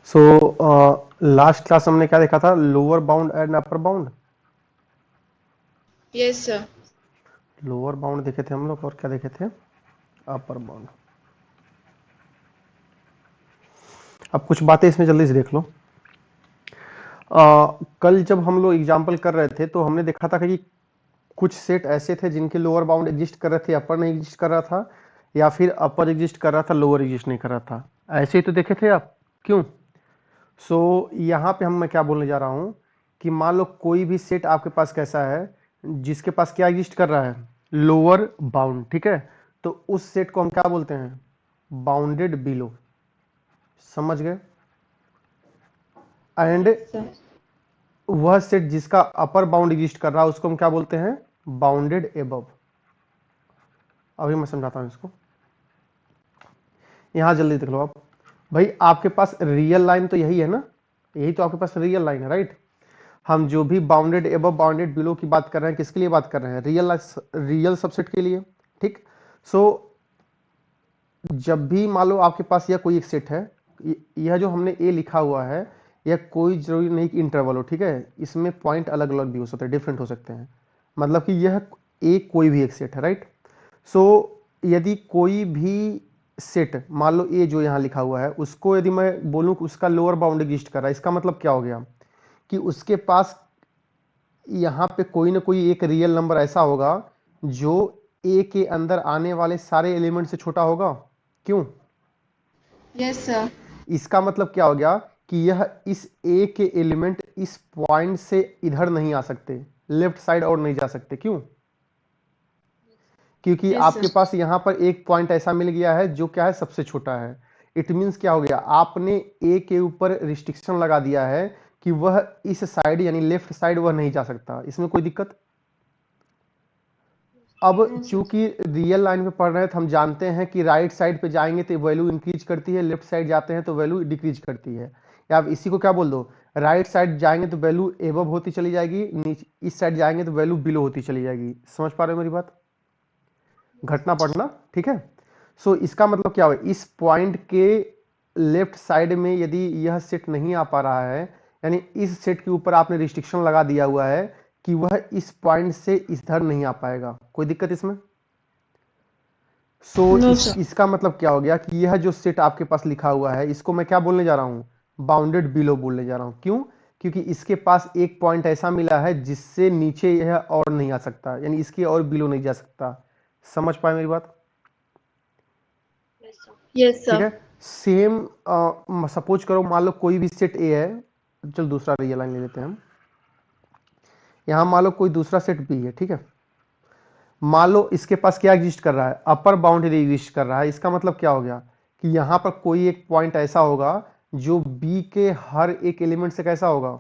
So last class हमने क्या देखा था? Lower bound and upper bound. Yes sir. Lower bound देखे थे हम लोग, और क्या देखे थे? अपर बाउंड। अब कुछ बातें इसमें जल्दी से देख लो। कल जब हम लोग एग्जाम्पल कर रहे थे तो हमने देखा था कि कुछ सेट ऐसे थे जिनके लोअर बाउंड एग्जिस्ट कर रहे थे, अपर नहीं एग्जिस्ट कर रहा था, या फिर अपर एग्जिस्ट कर रहा था, लोअर एग्जिस्ट नहीं कर रहा था। ऐसे ही तो देखे थे आप, क्यों? यहाँ पे मैं क्या बोलने जा रहा हूँ कि मान लो कोई भी सेट आपके पास कैसा है जिसके पास क्या एग्जिस्ट कर रहा है? लोअर बाउंड, ठीक है? तो उस सेट को हम क्या बोलते हैं? Bounded below. समझ गए? And yes sir. वह सेट जिसका अपर बाउंड एग्जिस्ट कर रहा है उसको हम क्या बोलते हैं? Bounded above. अभी मैं समझाता हूं इसको। यहां जल्दी देख लो आप। भाई आपके पास रियल लाइन तो यही है ना? यही तो आपके पास रियल लाइन है, राइट? हम जो भी बाउंडेड एबव बाउंडेड बिलो की बात कर रहे हैं, किसके लिए बात कर रहे हैं? रियल सबसेट के लिए, ठीक? सो जब भी मान लो आपके पास यह कोई एक सेट है, यह जो हमने ए लिखा हुआ है, यह कोई जरूरी नहीं कि इंटरवल हो, ठीक है? इसमें पॉइंट अलग अलग भी हो सकते हैं, डिफरेंट हो सकते हैं। मतलब कि यह ए कोई भी एक सेट है, राइट? सो यदि कोई भी सेट, मान लो ए जो यहाँ लिखा हुआ है, उसको यदि मैं बोलूं कि उसका लोअर बाउंड एग्जिस्ट कर रहा है, इसका मतलब क्या हो गया? कि उसके पास यहाँ पे कोई ना कोई एक रियल नंबर ऐसा होगा जो ए के अंदर आने वाले सारे एलिमेंट से छोटा होगा। क्यों? Yes sir. इसका मतलब क्या हो गया कि यह इस ए के एलिमेंट इस पॉइंट से इधर नहीं आ सकते, लेफ्ट साइड और नहीं जा सकते। क्यों? क्योंकि यस आपके सर। पास यहाँ पर एक पॉइंट ऐसा मिल गया है जो क्या है? सबसे छोटा है। इट मीन्स क्या हो गया? आपने ए के ऊपर रिस्ट्रिक्शन लगा दिया है कि वह इस साइड यानी लेफ्ट साइड वह नहीं जा सकता। इसमें कोई दिक्कत? अब नो सर। चूंकि रियल लाइन में पढ़ रहे हैं तो हम जानते हैं कि राइट साइड पे जाएंगे तो वैल्यू इंक्रीज करती है, लेफ्ट साइड जाते हैं तो वैल्यू डिक्रीज करती है। या आप इसी को क्या बोल दो, राइट साइड जाएंगे तो वैल्यू एबव होती चली जाएगी, नीचे इस साइड जाएंगे तो वैल्यू बिलो होती चली जाएगी। समझ पा रहे हो मेरी बात? घटना पढ़ना, ठीक है? इसका मतलब क्या हो? इस पॉइंट के लेफ्ट साइड में यदि यह सेट नहीं आ पा रहा है, यानी इस सेट के ऊपर आपने रिस्ट्रिक्शन लगा दिया हुआ है कि वह इस पॉइंट से इधर नहीं आ पाएगा। कोई दिक्कत इसमें? No sir. इसका मतलब क्या हो गया कि यह जो सेट आपके पास लिखा हुआ है, इसको मैं क्या बोलने जा रहा हूं? बाउंडेड बिलो बोलने जा रहा हूं। क्यों? क्योंकि इसके पास एक पॉइंट ऐसा मिला है जिससे नीचे यह और नहीं आ सकता, यानी इसके और बिलो नहीं जा सकता। समझ पाए मेरी बात? यस ठीक सर। है। सेम सपोज करो, मान लो कोई भी सेट ए है। चल दूसरा रियल लाइन ले लेते हैं हम। यहां मान लो कोई दूसरा सेट बी है, ठीक है? मान लो इसके पास क्या एग्जिस्ट कर रहा है? अपर बाउंड्री एग्जिस्ट कर रहा है। इसका मतलब क्या हो गया कि यहां पर कोई एक पॉइंट ऐसा होगा जो बी के हर एक एलिमेंट से कैसा होगा?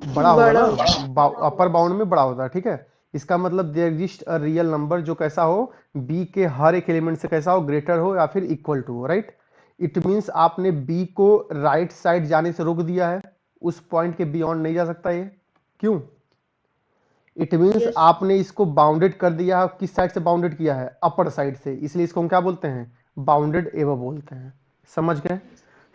बड़ा होगा बड़ा ना? होगा। अपर बाउंड में बड़ा होता है, ठीक है? इसका मतलब there exist a real number जो कैसा हो, बी के हर एक एलिमेंट से कैसा हो? ग्रेटर हो या फिर इक्वल टू हो, राइट? इट मींस आपने बी को राइट साइड जाने से रोक दिया है, उस पॉइंट के बियॉन्ड नहीं जा सकता ये। क्यों? It means yes. आपने इसको बाउंडेड कर दिया है। किस साइड से बाउंडेड किया है? अपर साइड से। इसलिए इसको हम क्या बोलते हैं? बाउंडेड एबव बोलते हैं। समझ गए?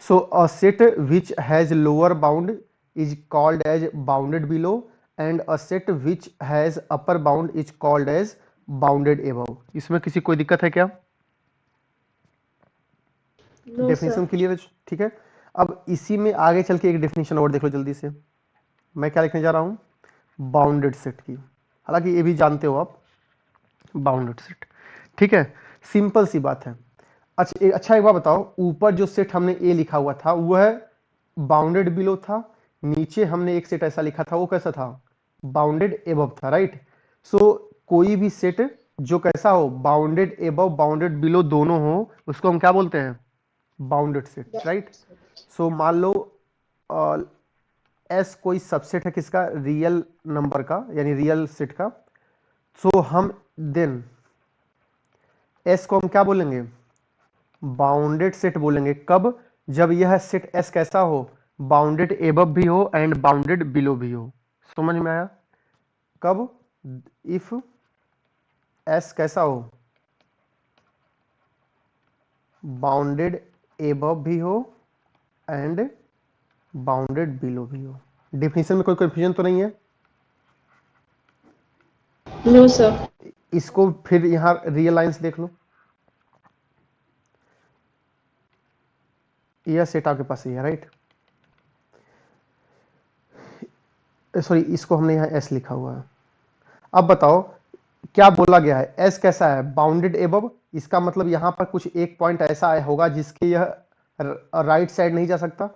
So a set which has lower bound is called as bounded below, and a set which has upper bound is called as bounded above. इसमें किसी कोई दिक्कत है क्या? No sir. डेफिनेशन क्लियर है, ठीक है? अब इसी में आगे चल के एक डेफिनेशन और देख लो जल्दी से। मैं क्या लिखने जा रहा हूं? बाउंडेड सेट की। हालांकि ये भी जानते हो आप, बाउंडेड सेट, ठीक है? सिंपल सी बात है। अच्छा एक बात बताओ, ऊपर जो सेट हमने ए लिखा हुआ था वह बाउंडेड बिलो था, नीचे हमने एक सेट ऐसा लिखा था वो कैसा था? बाउंडेड एबव था, राइट? कोई भी सेट जो कैसा हो, बाउंडेड एबव बाउंडेड बिलो दोनों हो, उसको हम क्या बोलते हैं? Bounded set, right? मान लो एस कोई सबसेट है किसका? रियल नंबर का, यानी रियल सेट का। हम देन एस को हम क्या बोलेंगे? बाउंडेड सेट बोलेंगे। कब? जब यह सेट एस कैसा हो? बाउंडेड एबव भी हो एंड बाउंडेड बिलो भी हो। समझ में आया? कब? इफ एस कैसा हो? बाउंडेड एबव भी हो एंड बाउंडेड बिलो भी हो। डेफिनेशन में कोई कंफ्यूजन तो नहीं है? No, sir. इसको फिर यहां रियल लाइंस देख लो, यह सेट आपके पास ही है, राइट? सॉरी, इसको हमने यहाँ एस लिखा हुआ है। अब बताओ क्या बोला गया है, एस कैसा है? Bounded above. इसका मतलब यहां पर कुछ एक पॉइंट ऐसा होगा जिसके यह राइट साइड नहीं जा सकता।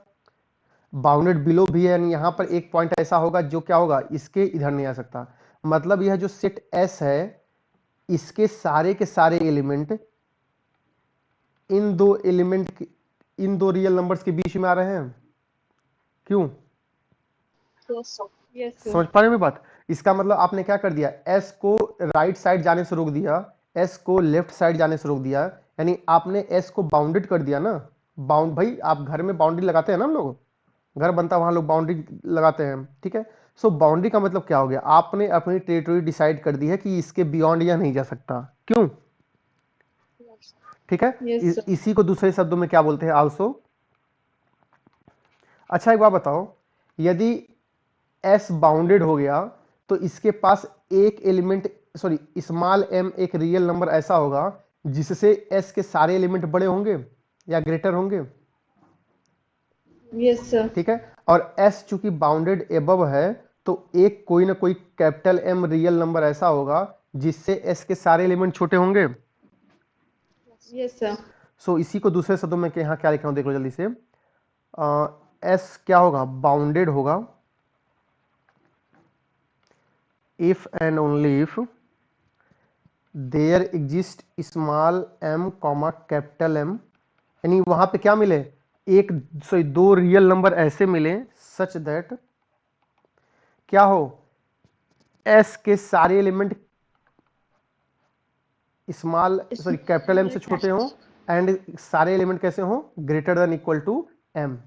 बाउंडेड बिलो भी है, यानी यहां पर एक पॉइंट ऐसा होगा जो क्या होगा, इसके इधर नहीं आ सकता। मतलब यह जो सेट एस है, इसके सारे के सारे एलिमेंट इन दो रियल नंबर्स के बीच में आ रहे हैं। क्यों? Yes, sir. Yes, sir. समझ पा रहे हो मेरी बात? इसका मतलब आपने क्या कर दिया, एस को राइट साइड जाने से रोक दिया, एस को लेफ्ट साइड जाने से रोक दिया, यानी आपने एस को बाउंडेड कर दिया ना। बाउंड, भाई आप घर में बाउंड्री लगाते हैं ना, हम लोग घर बनता है वहां लोग बाउंड्री लगाते हैं, ठीक है? सो बाउंड्री का मतलब क्या हो गया, आपने अपनी टेरिटरी डिसाइड कर दी है कि इसके बियॉन्ड यह नहीं जा सकता। क्यों? ठीक है। Yes, sir. इसी को दूसरे शब्दों में क्या बोलते हैं, आल्सो। अच्छा एक बात बताओ, यदि एस बाउंडेड हो गया तो इसके पास एक एलिमेंट, सॉरी स्मॉल एम, एक रियल नंबर ऐसा होगा जिससे एस के सारे एलिमेंट बड़े होंगे या ग्रेटर होंगे। Yes, sir. ठीक है। और एस चूंकि बाउंडेड एबव है तो एक कोई ना कोई कैपिटल एम रियल नंबर ऐसा होगा जिससे एस के सारे एलिमेंट छोटे होंगे। Yes, sir. सो इसी को दूसरे शब्दों में यहाँ क्या लिख रहा हूं, देख लो जल्दी से। एस क्या होगा, बाउंडेड होगा if and only if there exist small M comma capital M, यानी वहां पे क्या मिले, एक सॉरी दो रियल नंबर ऐसे मिले सच दैट क्या हो, एस के सारे element small sorry capital M से छोटे हों एंड सारे एलिमेंट कैसे हों, greater than equal to M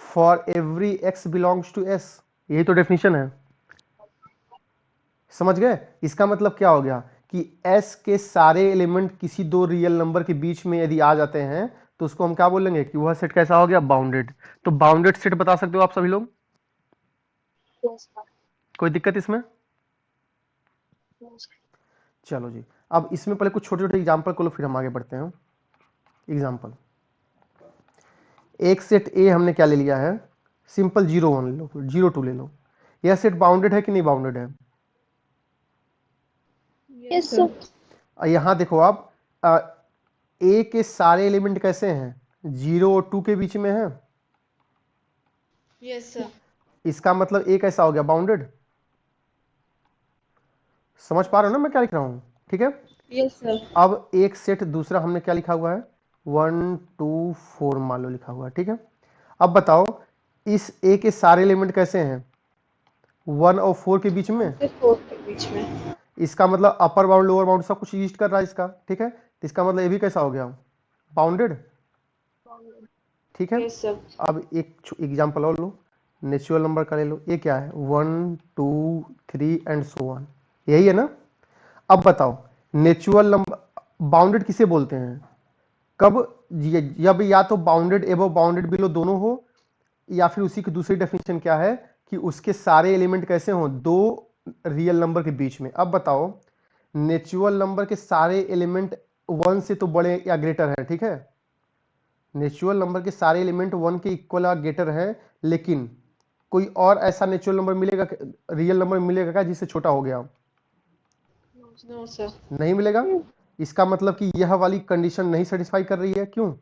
for every x belongs to S. यही तो डेफिनेशन है, समझ गए? इसका मतलब क्या हो गया कि s के सारे एलिमेंट किसी दो रियल नंबर के बीच में यदि आ जाते हैं तो उसको हम क्या बोलेंगे कि वह सेट कैसा हो गया, बाउंडेड। तो बाउंडेड सेट बता सकते हो आप सभी लोग? Yes, sir. कोई दिक्कत इसमें? Yes. चलो जी, अब इसमें पहले कुछ छोटे छोटे एग्जाम्पल को लो, फिर हम आगे बढ़ते हैं। एग्जाम्पल, एक सेट ए हमने क्या ले लिया है, सिंपल 0 1 ले लो, 0 2 ले लो। यह सेट बाउंडेड है कि नहीं बाउंडेड है? Yes, sir. यहां देखो आप, ए के सारे एलिमेंट कैसे हैं, 0 और 2 के बीच में है। Yes, sir. इसका मतलब ए कैसा हो गया, बाउंडेड। समझ पा रहे हो ना मैं क्या लिख रहा हूं? ठीक है। Yes, sir. अब एक सेट दूसरा हमने क्या लिखा हुआ है, 1 2 4 मान लो लिखा हुआ है, ठीक है। अब बताओ इस ए के सारे एलिमेंट कैसे हैं, 1 और 4 के बीच में। से 4 के बीच में. इसका मतलब अपर बाउंड लोअर बाउंड सब कुछ यूज कर रहा है इसका, ठीक है। तो इसका मतलब ये भी कैसा हो गया, बाउंडेड। ठीक है। Yes, sir. अब एक एग्जांपल और लो, नेचुरल नंबर का ले लो। ये क्या है, 1 2 3 एंड सो ऑन, यही है ना। अब बताओ नेचुरल नंबर बाउंडेड किसे बोलते हैं, कब, जब या तो बाउंडेड एबव बाउंडेड बिलो दोनों हो, या फिर उसी की दूसरी डेफिनेशन क्या है कि उसके सारे एलिमेंट कैसे हो, दो रियल नंबर के बीच में। अब बताओ नेचुरल नंबर के सारे एलिमेंट 1 से तो बड़े या ग्रेटर है, ठीक है। नेचुरल नंबर के सारे एलिमेंट 1 के इक्वल या ग्रेटर है, लेकिन कोई और ऐसा नेचुरल नंबर मिलेगा, रियल नंबर मिलेगा क्या जिससे छोटा हो गया? No, sir. नहीं मिलेगा। इसका मतलब कि यह वाली कंडीशन नहीं सेटिस्फाई कर रही है। क्यों?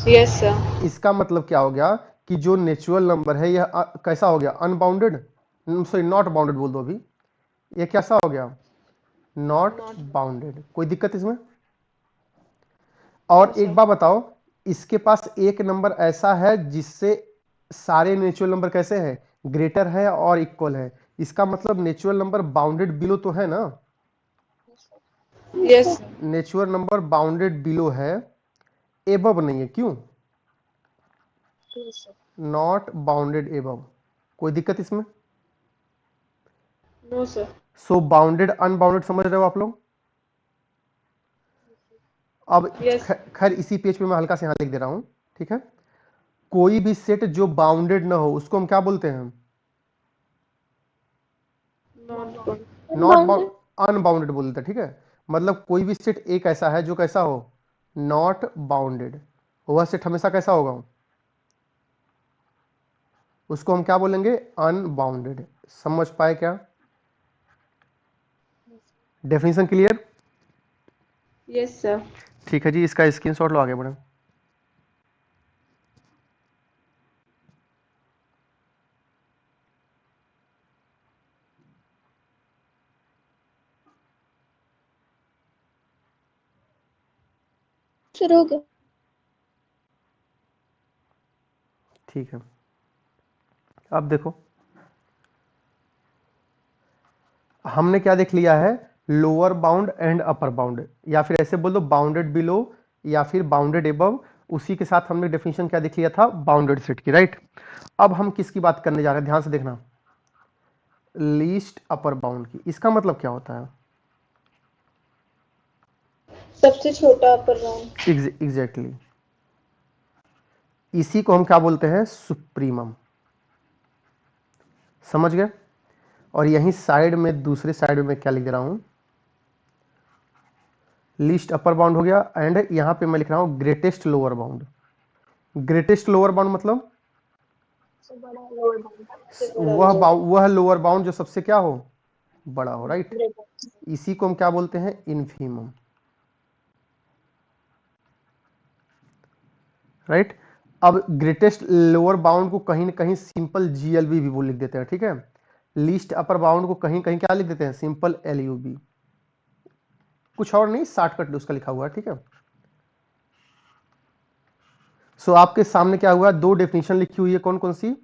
Yes, sir. इसका मतलब क्या हो गया कि जो नेचुरल नंबर है यह कैसा हो गया, अनबाउंडेड, सॉरी नॉट बाउंडेड बोल दो अभी, ये कैसा हो गया, नॉट बाउंडेड। कोई दिक्कत इसमें? और No, एक sir. बात बताओ, इसके पास एक नंबर ऐसा है जिससे सारे नेचुरल नंबर कैसे हैं, ग्रेटर है और इक्वल है। इसका मतलब नेचुरल नंबर बाउंडेड बिलो तो है ना। Yes, sir. Natural number bounded below है, एबव नहीं है। क्यों? Yes, sir. Not bounded above. कोई दिक्कत इसमें? No, sir. सो बाउंडेड अनबाउंडेड समझ रहे हो आप लोग? अब Yes. खैर इसी पेज पे मैं हल्का से यहाँ लिख दे रहा हूँ, ठीक है। कोई भी सेट जो बाउंडेड ना हो उसको हम क्या बोलते हैं? Not bound. Not bound, unbounded बोलते हैं, ठीक है। मतलब कोई भी सेट एक ऐसा है जो कैसा हो, नॉट बाउंडेड, वह सेट हमेशा कैसा होगा, उसको हम क्या बोलेंगे, अनबाउंडेड। समझ पाए क्या? Definition clear? Yes, sir. ठीक है जी, इसका स्क्रीनशॉट लो, आगे बढ़े। शुरू हो गया। ठीक है, अब देखो हमने क्या देख लिया है, lower bound and upper bound, या फिर ऐसे बोल दो बाउंडेड बिलो या फिर बाउंडेड एबव। उसी के साथ हमने डेफिनेशन क्या देख लिया था, बाउंडेड सेट की, राइट। अब हम किसकी बात करने जा रहे हैं, ध्यान से देखना, लीस्ट अपर बाउंड की। इसका मतलब क्या होता है? सबसे छोटा अपर बाउंड। एग्जैक्टली इसी को हम क्या बोलते हैं, सुप्रीमम। समझ गए? और यहीं साइड में, दूसरे साइड में क्या लिख रहा हूं, लीस्ट अपर बाउंड हो गया, एंड यहां पे मैं लिख रहा हूं greatest lower bound. Greatest lower bound मतलब वह लोअर बाउंड जो सबसे क्या हो, बड़ा हो, राइट। इसी को हम क्या बोलते हैं, इन्फीमम, राइट। अब ग्रेटेस्ट लोअर बाउंड को कहीं ना कहीं सिंपल जीएलबी भी बोल लिख देते हैं, ठीक है। लीस्ट अपर बाउंड को कहीं कहीं क्या लिख देते हैं, सिंपल एलयूबी, कुछ और नहीं, शॉर्टकट उसका लिखा हुआ है, ठीक है। सो आपके सामने क्या हुआ, दो डेफिनेशन लिखी हुई है, कौन कौन सी,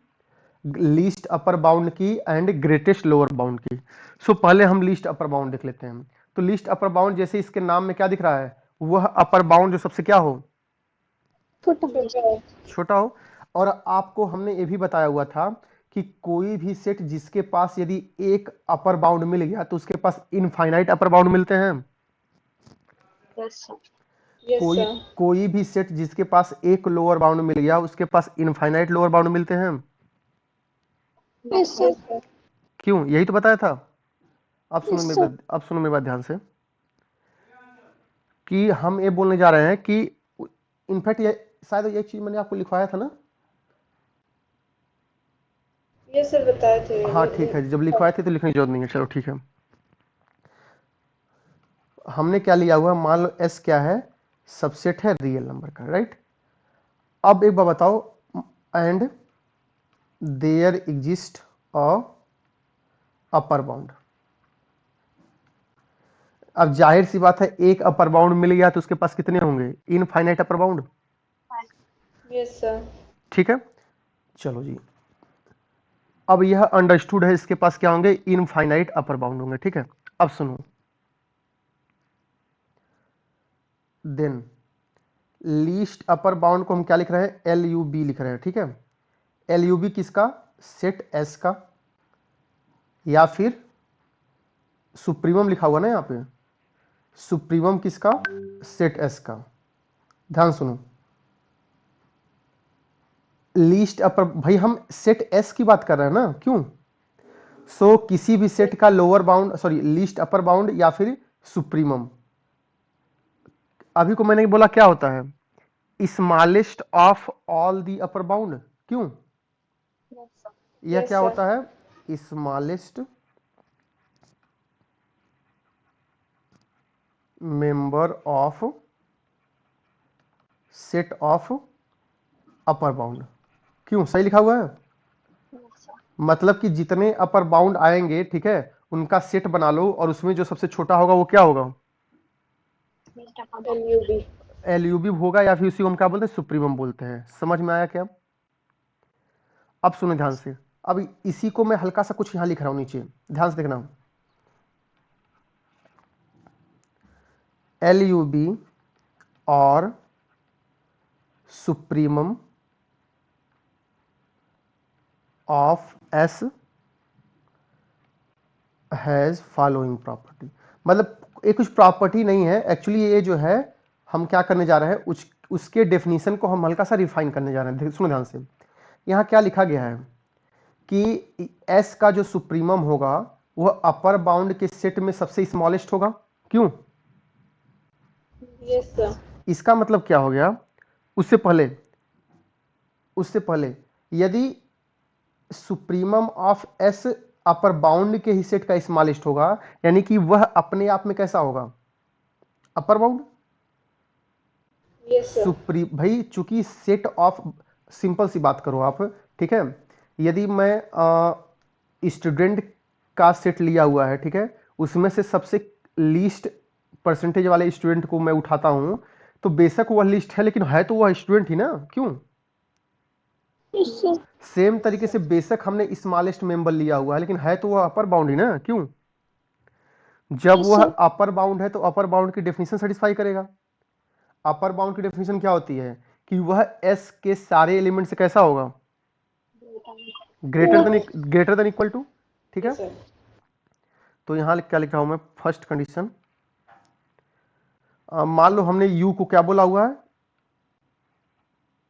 लीस्ट अपर बाउंड की एंड ग्रेटेस्ट लोअर बाउंड की। सो पहले हम लीस्ट अपर बाउंड देख लेते हैं। तो लीस्ट अपर बाउंड जैसे इसके नाम में क्या दिख रहा है, वह अपर बाउंड जो सबसे क्या हो, छोटा हो। और आपको हमने ये भी बताया हुआ था कि कोई भी सेट जिसके पास यदि एक अपर बाउंड मिल गया तो उसके पास इनफाइनाइट अपर बाउंड मिलते हैं। Yes, कोई sir. कोई भी सेट जिसके पास एक लोअर बाउंड मिल गया उसके पास इनफाइनाइट लोअर बाउंड मिलते हैं। Yes, sir. क्यों, यही तो बताया था। अब सुनो Yes, मेरी sir. बात, अब सुनो मेरी बात ध्यान से, कि हम ये बोलने जा रहे हैं कि इनफैक्ट ये शायद ये चीज मैंने आपको लिखवाया था ना। Yes, sir, बताए थे। हाँ ठीक है, जब लिखवाए थे तो लिखने की जरूरत नहीं है, चलो ठीक है। हमने क्या लिया हुआ, मान लो एस क्या है, सबसेट है रियल नंबर का, राइट। अब एक बार बताओ, and there exist a upper bound. अब जाहिर सी बात है, एक अपर बाउंड मिल गया तो उसके पास कितने होंगे, infinite upper bound. Yes, sir. ठीक है, चलो जी। अब यह अंडरस्टूड है, इसके पास क्या होंगे, इनफाइनाइट अपर बाउंड होंगे, ठीक है। अब सुनो, देन लीस्ट अपर बाउंड को हम क्या लिख रहे हैं, एल यू बी लिख रहे हैं, ठीक है। एल यू बी किसका, सेट एस का, या फिर सुप्रीमम लिखा हुआ ना यहाँ पे, सुप्रीमम किसका, सेट एस का। ध्यान सुनो, लीस्ट अपर, भाई हम सेट एस की बात कर रहे हैं ना, क्यों। सो किसी भी सेट का lower bound, sorry least upper bound या फिर सुप्रीमम, अभी को मैंने बोला क्या होता है, smallest of all the upper bound, क्यों, यह Yes, क्या sir. होता है, smallest member of set of upper bound, क्यों, सही लिखा हुआ है। मतलब कि जितने अपर बाउंड आएंगे, ठीक है, उनका सेट बना लो और उसमें जो सबसे छोटा होगा वो क्या होगा, LUB. एलयूबी होगा, या फिर उसी को हम क्या बोलते हैं, सुप्रीमम बोलते हैं। समझ में आया क्या? अब सुनो ध्यान से, अब इसी को मैं हल्का सा कुछ यहां लिख रहा हूं नीचे, ध्यान से देखना, एलयूबी और supremum of S has following property. मतलब ये कुछ प्रॉपर्टी नहीं है एक्चुअली, ये जो है हम क्या करने जा रहे हैं, उसके डेफिनेशन को हम हल्का सा रिफाइन करने जा रहे हैं। सुनो ध्यान से, यहाँ क्या लिखा गया है कि एस का जो सुप्रीमम होगा वह अपर बाउंड के सेट में सबसे स्मॉलेस्ट होगा। क्यों? Yes sir. इसका मतलब क्या हो गया, उससे पहले यदि supremum of S upper bound के ही सेट का स्मॉलेस्ट होगा, यानी कि वह अपने आप में कैसा होगा, अपर बाउंड। Yes sir. भाई चूंकि सेट ऑफ, सिंपल सी बात करो आप, ठीक है, यदि मैं स्टूडेंट का सेट लिया हुआ है, ठीक है, उसमें से सबसे लीस्ट परसेंटेज वाले स्टूडेंट को मैं उठाता हूं, तो बेशक वह लिस्ट है लेकिन है तो वह स्टूडेंट ही ना। क्यों? सेम तरीके से बेशक हमने स्मॉलेस्ट मेंबर लिया हुआ है लेकिन है तो वह अपर बाउंड ही ना। क्यों? जब वह अपर बाउंड है तो अपर बाउंड की डेफिनेशन सेटिस्फाई करेगा। अपर बाउंड की डेफिनेशन क्या होती है कि वह एस के सारे एलिमेंट से कैसा होगा, ग्रेटर देन इक्वल टू। ठीक है, यस सर। तो यहां क्या लिखा हूं मैं, फर्स्ट कंडीशन, मान लो हमने u को क्या बोला हुआ है,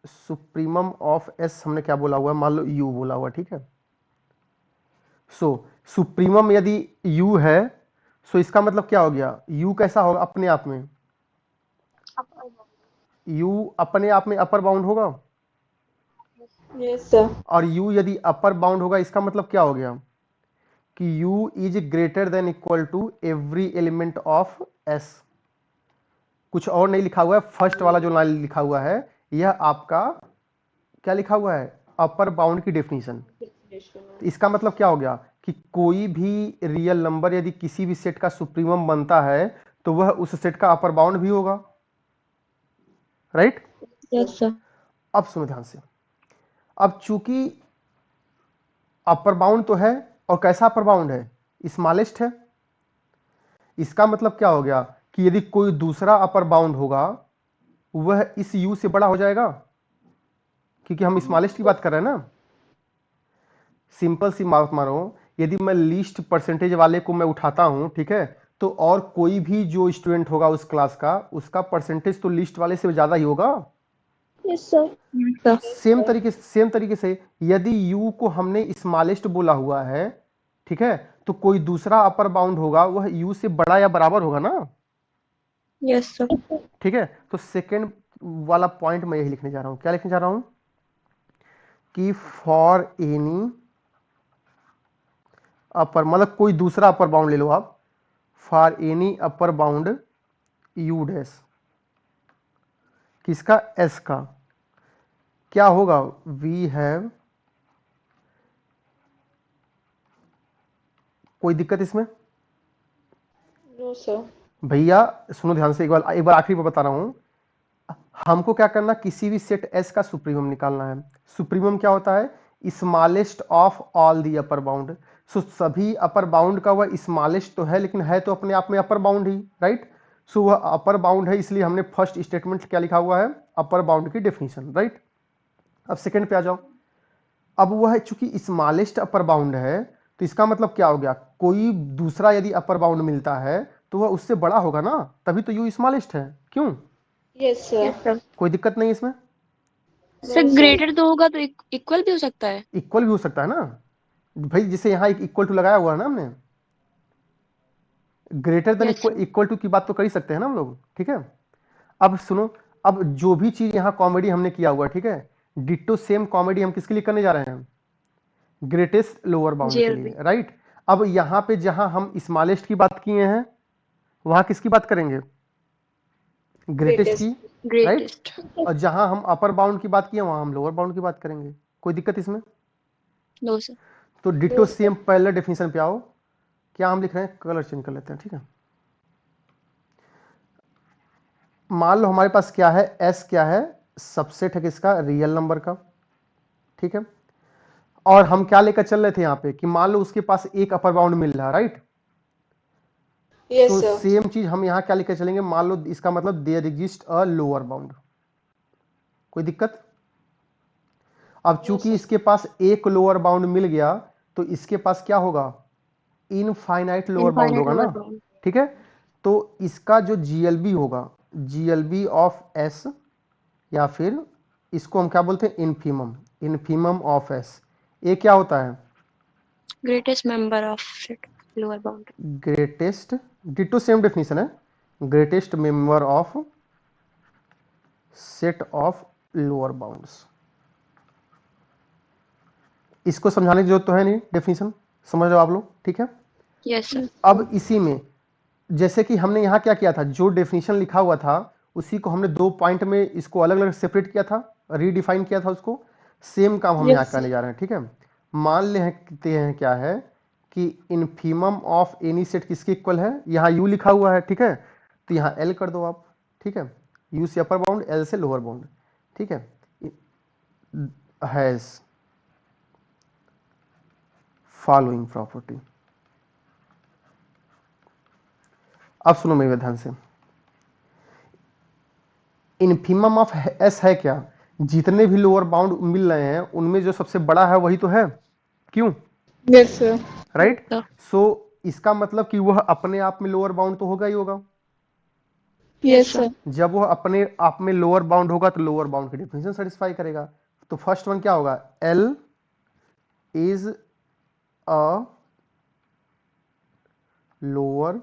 सुप्रीमम ऑफ s हमने क्या बोला हुआ है, मान लो u बोला हुआ, ठीक है। सो सुप्रीमम यदि u है, सो इसका मतलब क्या हो गया, u कैसा होगा अपने आप में, u अपने आप में अपर बाउंड होगा। Yes sir. और u यदि अपर बाउंड होगा, इसका मतलब क्या हो गया कि u is greater than equal to every element of s। कुछ और नहीं लिखा हुआ है, फर्स्ट वाला जो लाइन लिखा हुआ है यह आपका क्या लिखा हुआ है, अपर बाउंड की डेफिनेशन। इसका मतलब क्या हो गया कि कोई भी रियल नंबर यदि किसी भी सेट का सुप्रीमम बनता है तो वह उस सेट का अपर बाउंड भी होगा, राइट। Yes sir. अब सुनो ध्यान से, अब चूंकि अपर बाउंड तो है, और कैसा अपर बाउंड है, स्मॉलेस्ट है। इसका मतलब क्या हो गया कि यदि कोई दूसरा अपर बाउंड होगा वह इस u से बड़ा हो जाएगा, क्योंकि हम स्मॉलेस्ट की बात कर रहे हैं ना। सिंपल सी बात मानो, यदि मैं लीस्ट परसेंटेज वाले को मैं उठाता हूं, ठीक है, तो और कोई भी जो स्टूडेंट होगा उस क्लास का, उसका परसेंटेज तो लिस्ट वाले से ज्यादा ही होगा। Yes sir. सेम तरीके से यदि u को हमने स्मॉलेस्ट बोला हुआ है, ठीक है, तो कोई दूसरा अपर बाउंड होगा वह u से बड़ा या बराबर होगा ना। Yes sir. ठीक है, तो सेकेंड वाला पॉइंट मैं यही लिखने जा रहा हूं। क्या लिखने जा रहा हूं कि फॉर एनी अपर, मतलब कोई दूसरा अपर बाउंड ले लो आप, for any upper bound u dash, किसका, एस का, क्या होगा, वी हैव, कोई दिक्कत इसमें? No sir. भैया सुनो ध्यान से, एक बार आखिरी बार बता रहा हूं, हमको क्या करना, किसी भी सेट एस का सुप्रीमम निकालना है। सुप्रीमम क्या होता है, smallest of all the upper bound. So सभी अपर बाउंड का वह स्मॉलेस्ट तो है लेकिन है तो अपने आप में अपर बाउंड ही, राइट। सो वह अपर बाउंड है, इसलिए हमने फर्स्ट स्टेटमेंट क्या लिखा हुआ है, अपर बाउंड की डेफिनेशन, राइट। अब सेकंड पे आ जाओ। अब वह चूंकि स्मॉलेस्ट अपर बाउंड है तो इसका मतलब क्या हो गया, कोई दूसरा यदि अपर बाउंड मिलता है तो वह उससे बड़ा होगा ना, तभी तो यू स्मॉलेस्ट है। क्यों? Yes sir. कोई दिक्कत नहीं इसमें? सर ग्रेटर तो होगा तो इक्वल भी हो सकता है। इक्वल भी हो सकता है ना भाई, जिसे यहाँ इक्वल टू लगाया हुआ है ना हमने, ग्रेटर देन इक्वल टू की बात तो कर ही सकते हैं ना हम लोग, ठीक है। अब सुनो, अब जो भी चीज यहाँ कॉमेडी हमने किया हुआ है, ठीक है, डिट्टो सेम कॉमेडी हम किसके लिए करने जा रहे हैं, ग्रेटेस्ट लोअर बाउंड के लिए, राइट। अब यहाँ पे जहां हम स्मॉलेस्ट की बात किए हैं वहां किसकी बात करेंगे, ग्रेटेस्ट की, राइट। और जहां हम अपर बाउंड की बात किए वहां हम लोअर बाउंड की बात करेंगे। कोई दिक्कत इसमें? No sir. तो डिट्टो सेम पहले डेफिनेशन पे आओ। क्या हम लिख रहे हैं, कलर चेंज कर लेते हैं, ठीक है। मान लो हमारे पास क्या है, एस क्या है, सबसेट है किसका, रियल नंबर का, ठीक है। और हम क्या लेकर चल रहे थे यहाँ पे कि मान लो उसके पास एक अपर बाउंड मिल रहा है, राइट। तो सेम चीज हम यहाँ क्या लेकर चलेंगे, मान लो इसका मतलब there exist a lower bound. कोई दिक्कत? अब चूंकि इसके पास एक लोअर बाउंड मिल गया तो इसके पास क्या होगा, इनफाइनाइट लोअर बाउंड होगा ना, ठीक है। तो इसका जो जीएलबी होगा GLB ऑफ S, या फिर इसको हम क्या बोलते हैं, इन्फीमम, इन्फीमम ऑफ S। ये क्या होता है? Greatest member of set lower boundary. Greatest, ditto same definition है, greatest member of set of lower bounds. इसको समझाने की जरूरत तो है नहीं, डेफिनेशन समझ लो आप लोग, ठीक है। Yes sir. अब इसी में जैसे कि हमने यहाँ क्या किया था, जो डेफिनेशन लिखा हुआ था उसी को हमने 2 पॉइंट में इसको अलग अलग सेपरेट किया था, रीडिफाइन किया था उसको। सेम काम हम यहाँ Yes, करने जा रहे हैं, ठीक है। मान लेते हैं क्या है कि इन्फीमम ऑफ एनी सेट किसके इक्वल है, यहाँ यू लिखा हुआ है, ठीक है। तो यहाँ एल कर दो आप, ठीक है। यू से अपर बाउंड, एल से लोअर बाउंड, ठीक है। Has following property. अब सुनो मेरे ध्यान से, इन्फीमम ऑफ एस है क्या, जितने भी लोअर बाउंड मिल रहे हैं उनमें जो सबसे बड़ा है वही तो है, क्यों, yes, sir. राइट। सर। सो इसका मतलब कि वह अपने आप में लोअर बाउंड तो होगा ही होगा। Yes, sir. sir. जब वह अपने आप में लोअर बाउंड होगा तो लोअर बाउंड की डेफिनेशन सेटिस्फाई करेगा। तो फर्स्ट वन क्या होगा, L is a lower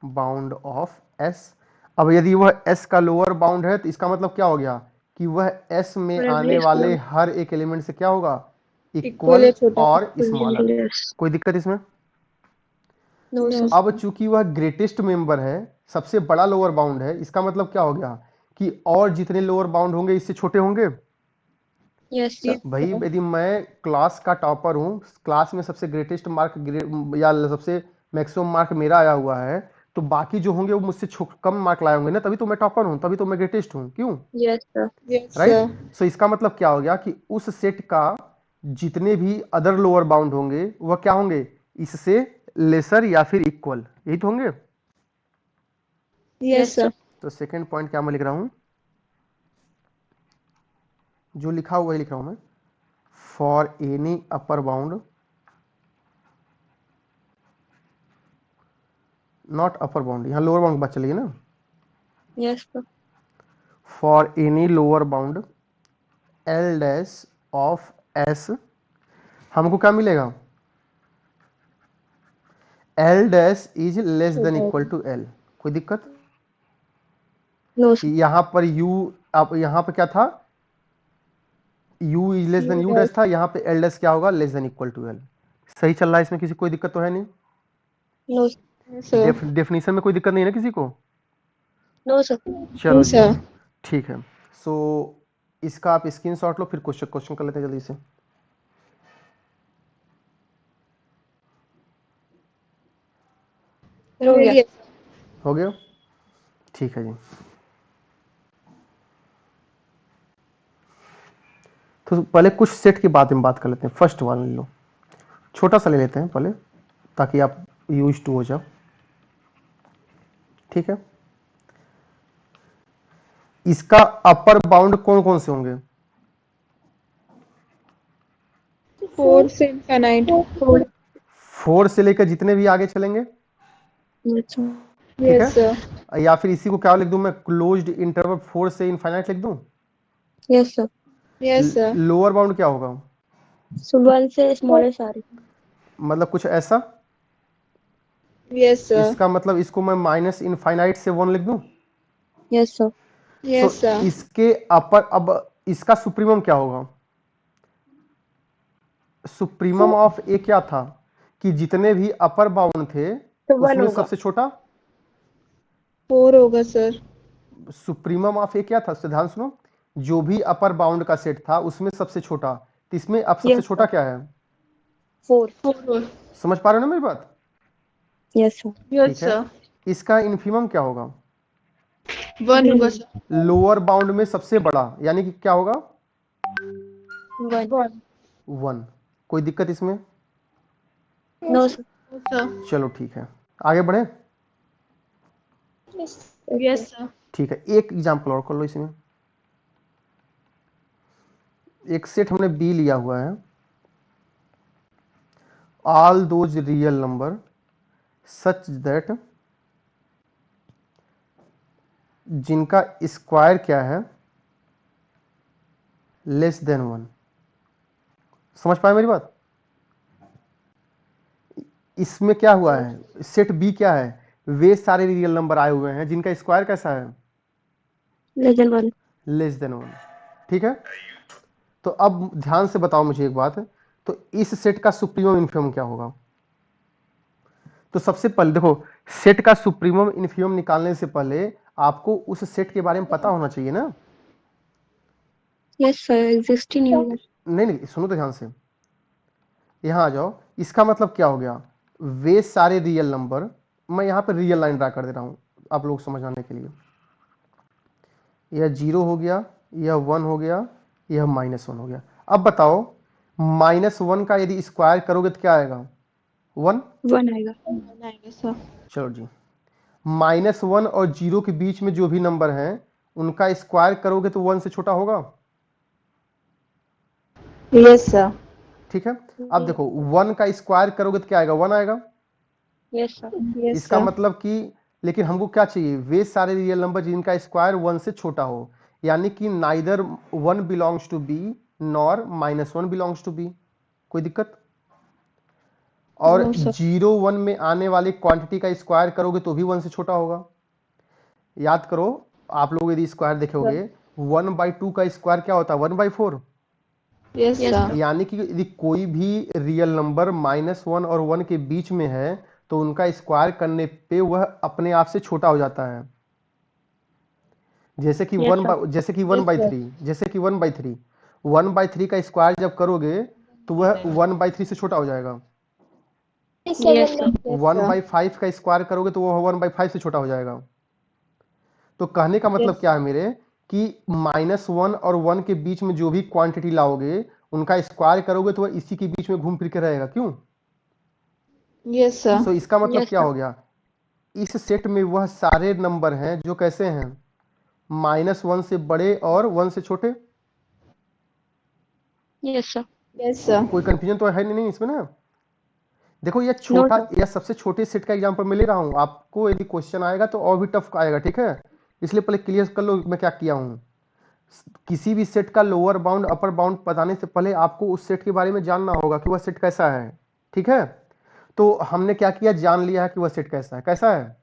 bound of S. अब यदि वह एस का लोअर बाउंड है तो इसका मतलब क्या हो गया कि वह एस में और आने एवरेज वाले हर एक एलिमेंट से क्या होगा, Equal इक्वल या छोटा? और equal स्मॉलर। yes. कोई दिक्कत इसमें? No No, sir. अब चूंकि वह ग्रेटेस्ट मेंबर है, सबसे बड़ा लोअर बाउंड है, इसका मतलब क्या हो गया कि और जितने लोअर बाउंड होंगे इससे छोटे होंगे। Yes sir. भाई यदि मैं क्लास का टॉपर हूँ, क्लास में सबसे ग्रेटेस्ट मार्क या सबसे मैक्सिमम मार्क मेरा आया हुआ है, तो बाकी जो होंगे वो मुझसे कम मार्क लाए होंगे ना, तभी तो मैं टॉपर हूँ, तभी तो मैं ग्रेटेस्ट हूँ, क्यों, yes sir. Yes, right. sir. सो इसका मतलब क्या हो गया कि उस सेट का जितने भी अदर लोअर बाउंड होंगे वह क्या होंगे, इससे लेसर या फिर इक्वल, यही तो होंगे। Yes, sir. तो सेकंड पॉइंट क्या मैं लिख रहा हूं, जो लिखा हुआ है लिख रहा हूं मैं, for any upper bound, not upper bound, यहां लोअर बाउंड की बात चलेगी ना, yes sir. For any lower bound L dash of S, हमको क्या मिलेगा, L dash is less than equal to L. कोई दिक्कत? No sir. यहां पर यू, अब यहां पर क्या था, u is less than U u dash था, यहाँ पे एल डैश क्या होगा, less than equal to L. सही चल रहा है इसमें, किसी कोई दिक्कत तो है नहीं? No Yes, sir. डेफिनेशन में कोई दिक्कत नहीं है ना किसी को? No sir. चलो No, जी, sir. ठीक है। सो इसका आप स्क्रीनशॉट लो, फिर क्वेश्चन क्वेश्चन कर लेते हैं जल्दी से। हो गया। Ready? हो गया, ठीक है जी। तो पहले कुछ सेट के बारे में बात कर लेते हैं। फर्स्ट वाला ले लो, छोटा सा ले लेते हैं पहले, ताकि आप यूज टू हो जाओ, ठीक है। इसका अपर बाउंड कौन कौन से होंगे, 4 से infinite. 4 से लेकर जितने भी आगे चलेंगे, ठीक Yes, है। sir. या फिर इसी को क्या लिख दूं मैं, क्लोज्ड इंटरवल 4 से इनफाइनाइट लिख दूं। Yes sir. Yes, sir. Lower bound क्या होगा, सो 1 से स्मॉलेस्ट सारे। मतलब कुछ ऐसा, Yes, sir. इसका मतलब इसको मैं माइनस इनफाइनाइट से 1 लिख दूं। Yes sir. Yes, sir. इसके अपर, अब इसका सुप्रीमम क्या होगा, सुप्रीमम ऑफ ए क्या था कि जितने भी अपर बाउंड थे तो 1 उसमें होगा। सबसे छोटा, 4 होगा, sir. सुप्रीमम ऑफ ए क्या था, ध्यान सुनो, जो भी अपर बाउंड का सेट था उसमें सबसे छोटा, तो इसमें अब सबसे यस छोटा सर। क्या है, 4। 4. समझ पा रहे हो ना मेरी बात? Yes sir. Yes, ठीक है। sir. इसका इन्फीमम क्या होगा, 1 होगा, sir. लोअर बाउंड में सबसे बड़ा, यानी कि क्या होगा, 1। 1. 1। कोई दिक्कत इसमें? No sir. Yes, sir. चलो ठीक है, आगे बढ़े। Yes, sir. ठीक है, एक एग्जांपल और कर लो इसमें। एक सेट हमने बी लिया हुआ है, all those real number such that जिनका स्क्वायर क्या है, लेस देन 1। समझ पाए मेरी बात? इसमें क्या हुआ है, सेट बी क्या है, वे सारे रियल नंबर आए हुए हैं जिनका स्क्वायर कैसा है, लेस देन 1। Less than 1। ठीक है, तो अब ध्यान से बताओ मुझे एक बात, तो इस सेट का सुप्रीमम इन्फिमम क्या होगा? तो सबसे पहले देखो, सेट का सुप्रीमम इन्फिमम निकालने से पहले आपको उस सेट के बारे में पता होना चाहिए ना। यस सर, एग्जिस्ट ही नहीं होगा। नहीं नहीं, सुनो तो ध्यान से, यहां आ जाओ। इसका मतलब क्या हो गया, वे सारे रियल नंबर, मैं यहां पर रियल लाइन ड्रा कर दे रहा हूं आप लोग समझाने के लिए। यह 0 हो गया, यह 1 हो गया, यह -1 हो गया। अब बताओ, -1 का यदि स्क्वायर करोगे तो क्या आएगा, 1। 1 आएगा। आएगा सर। चलो जी, -1 और 0 के बीच में जो भी नंबर हैं उनका स्क्वायर करोगे तो 1 से छोटा होगा। Yes sir. ठीक है, अब देखो 1 का स्क्वायर करोगे तो क्या आएगा, 1 आएगा। Yes sir. यस इसका सर। मतलब कि, लेकिन हमको क्या चाहिए, वे सारे रियल नंबर जिनका स्क्वायर 1 से छोटा हो, यानी कि neither 1 belongs to B nor -1 belongs to B. कोई दिक्कत? और नो सर। 0 1 में आने वाली क्वांटिटी का स्क्वायर करोगे तो भी 1 से छोटा होगा। याद करो, आप लोग यदि स्क्वायर देखोगे 1/2 का स्क्वायर क्या होता है, 1/4। Yes yes sir. सर। यानी कि यदि कोई भी रियल नंबर -1 और 1 के बीच में है तो उनका स्क्वायर करने पे वह अपने आप से छोटा हो जाता है। जैसे कि यस सर। 1/3, जैसे कि 1/3, 1/3 का स्क्वायर जब करोगे तो वह 1/3 से छोटा हो जाएगा। Yes sir. Yes sir. 1/5 का स्क्वायर करोगे तो वह 1/5 से छोटा हो जाएगा। तो कहने का मतलब क्या है मेरे, कि -1 और 1 के बीच में जो भी क्वांटिटी लाओगे उनका स्क्वायर करोगे तो वह इसी के बीच में घूम फिर के रहेगा। क्यों? Yes sir. सो इसका मतलब यस क्या सर। हो गया, इस सेट में वह सारे नंबर हैं जो कैसे हैं, -1 से बड़े और 1 से छोटे। Yes sir. Yes sir. कोई कंफ्यूजन तो है नहीं इसमें ना। देखो यह नो छोटा, सर। यह सबसे छोटे सेट का एग्जांपल मैं ले रहा हूं, आपको यदि क्वेश्चन आएगा तो और भी टफ आएगा। ठीक है, इसलिए पहले क्लियर कर लो मैं क्या किया हूं। किसी भी सेट का लोअर बाउंड अपर बाउंड बताने से पहले आपको उस सेट के बारे में जानना होगा कि वह सेट कैसा है। ठीक है, तो हमने क्या किया, जान लिया है कि वह सेट कैसा है। कैसा है,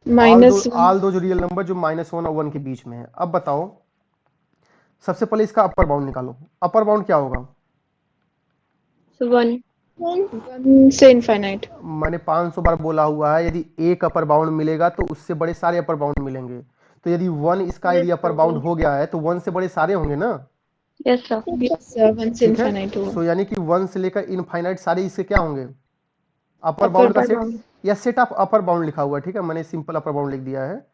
-1। ऑल दो जो रियल नंबर जो -1 और 1 के बीच में है। अब बताओ, सबसे पहले इसका अपर बाउंड निकालो। अपर बाउंड क्या होगा, 1। 1 से इनफाइनाइट। मैंने 500 बार बोला हुआ है, यदि एक अपर बाउंड मिलेगा तो उससे बड़े सारे अपर बाउंड मिलेंगे। तो यदि 1 इसका यदि अपर बाउंड हो गया है तो 1 से बड़े सारे होंगे ना। Yes sir. Yes sir. 1 से ठीक है, इनफाइनाइट होगा। सो यानी कि 1 से लेकर इनफाइनाइट सारे इससे क्या होंगे, अपर अपर बाउंड का सेट, बाउंड। या सेट ऑफ अपर बाउंड लिखा हुआ है। ठीक है, मैंने सिंपल अपर बाउंड लिख दिया है।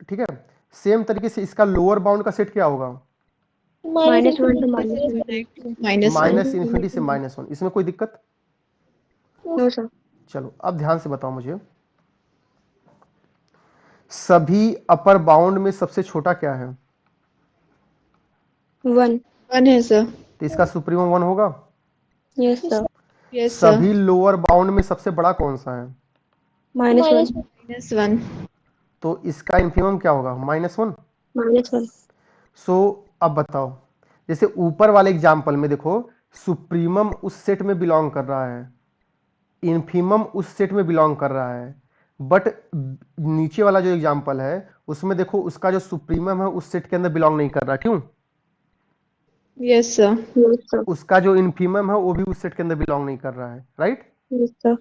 ठीक है, सेम तरीके से इसका लोअर बाउंड का सेट क्या होगा, -1 to -1। -1। -∞ से -1। इसमें कोई दिक्कत? No sir. चलो अब ध्यान से बताओ मुझे, सभी अपर बाउंड में सबसे छोटा क्या है, 1। 1 है सर। तो इसका सुप्रीमम 1 होगा। Yes sir. Yes sir. सभी लोअर बाउंड में सबसे बड़ा कौन सा है, -1। -1। तो इसका इन्फिमम क्या होगा, -1। -1। सो अब बताओ, जैसे ऊपर वाले एग्जाम्पल में देखो, सुप्रीमम उस सेट में बिलोंग कर रहा है, इन्फीमम उस सेट में बिलोंग कर रहा है, बट नीचे वाला जो एग्जाम्पल है उसमें देखो उसका जो सुप्रीमम है उस सेट के अंदर बिलोंग नहीं कर रहा। क्यों? Yes sir. Yes sir. उसका जो इन्फीमम है वो भी उस सेट के अंदर बिलोंग नहीं कर रहा है। Right? Yes sir.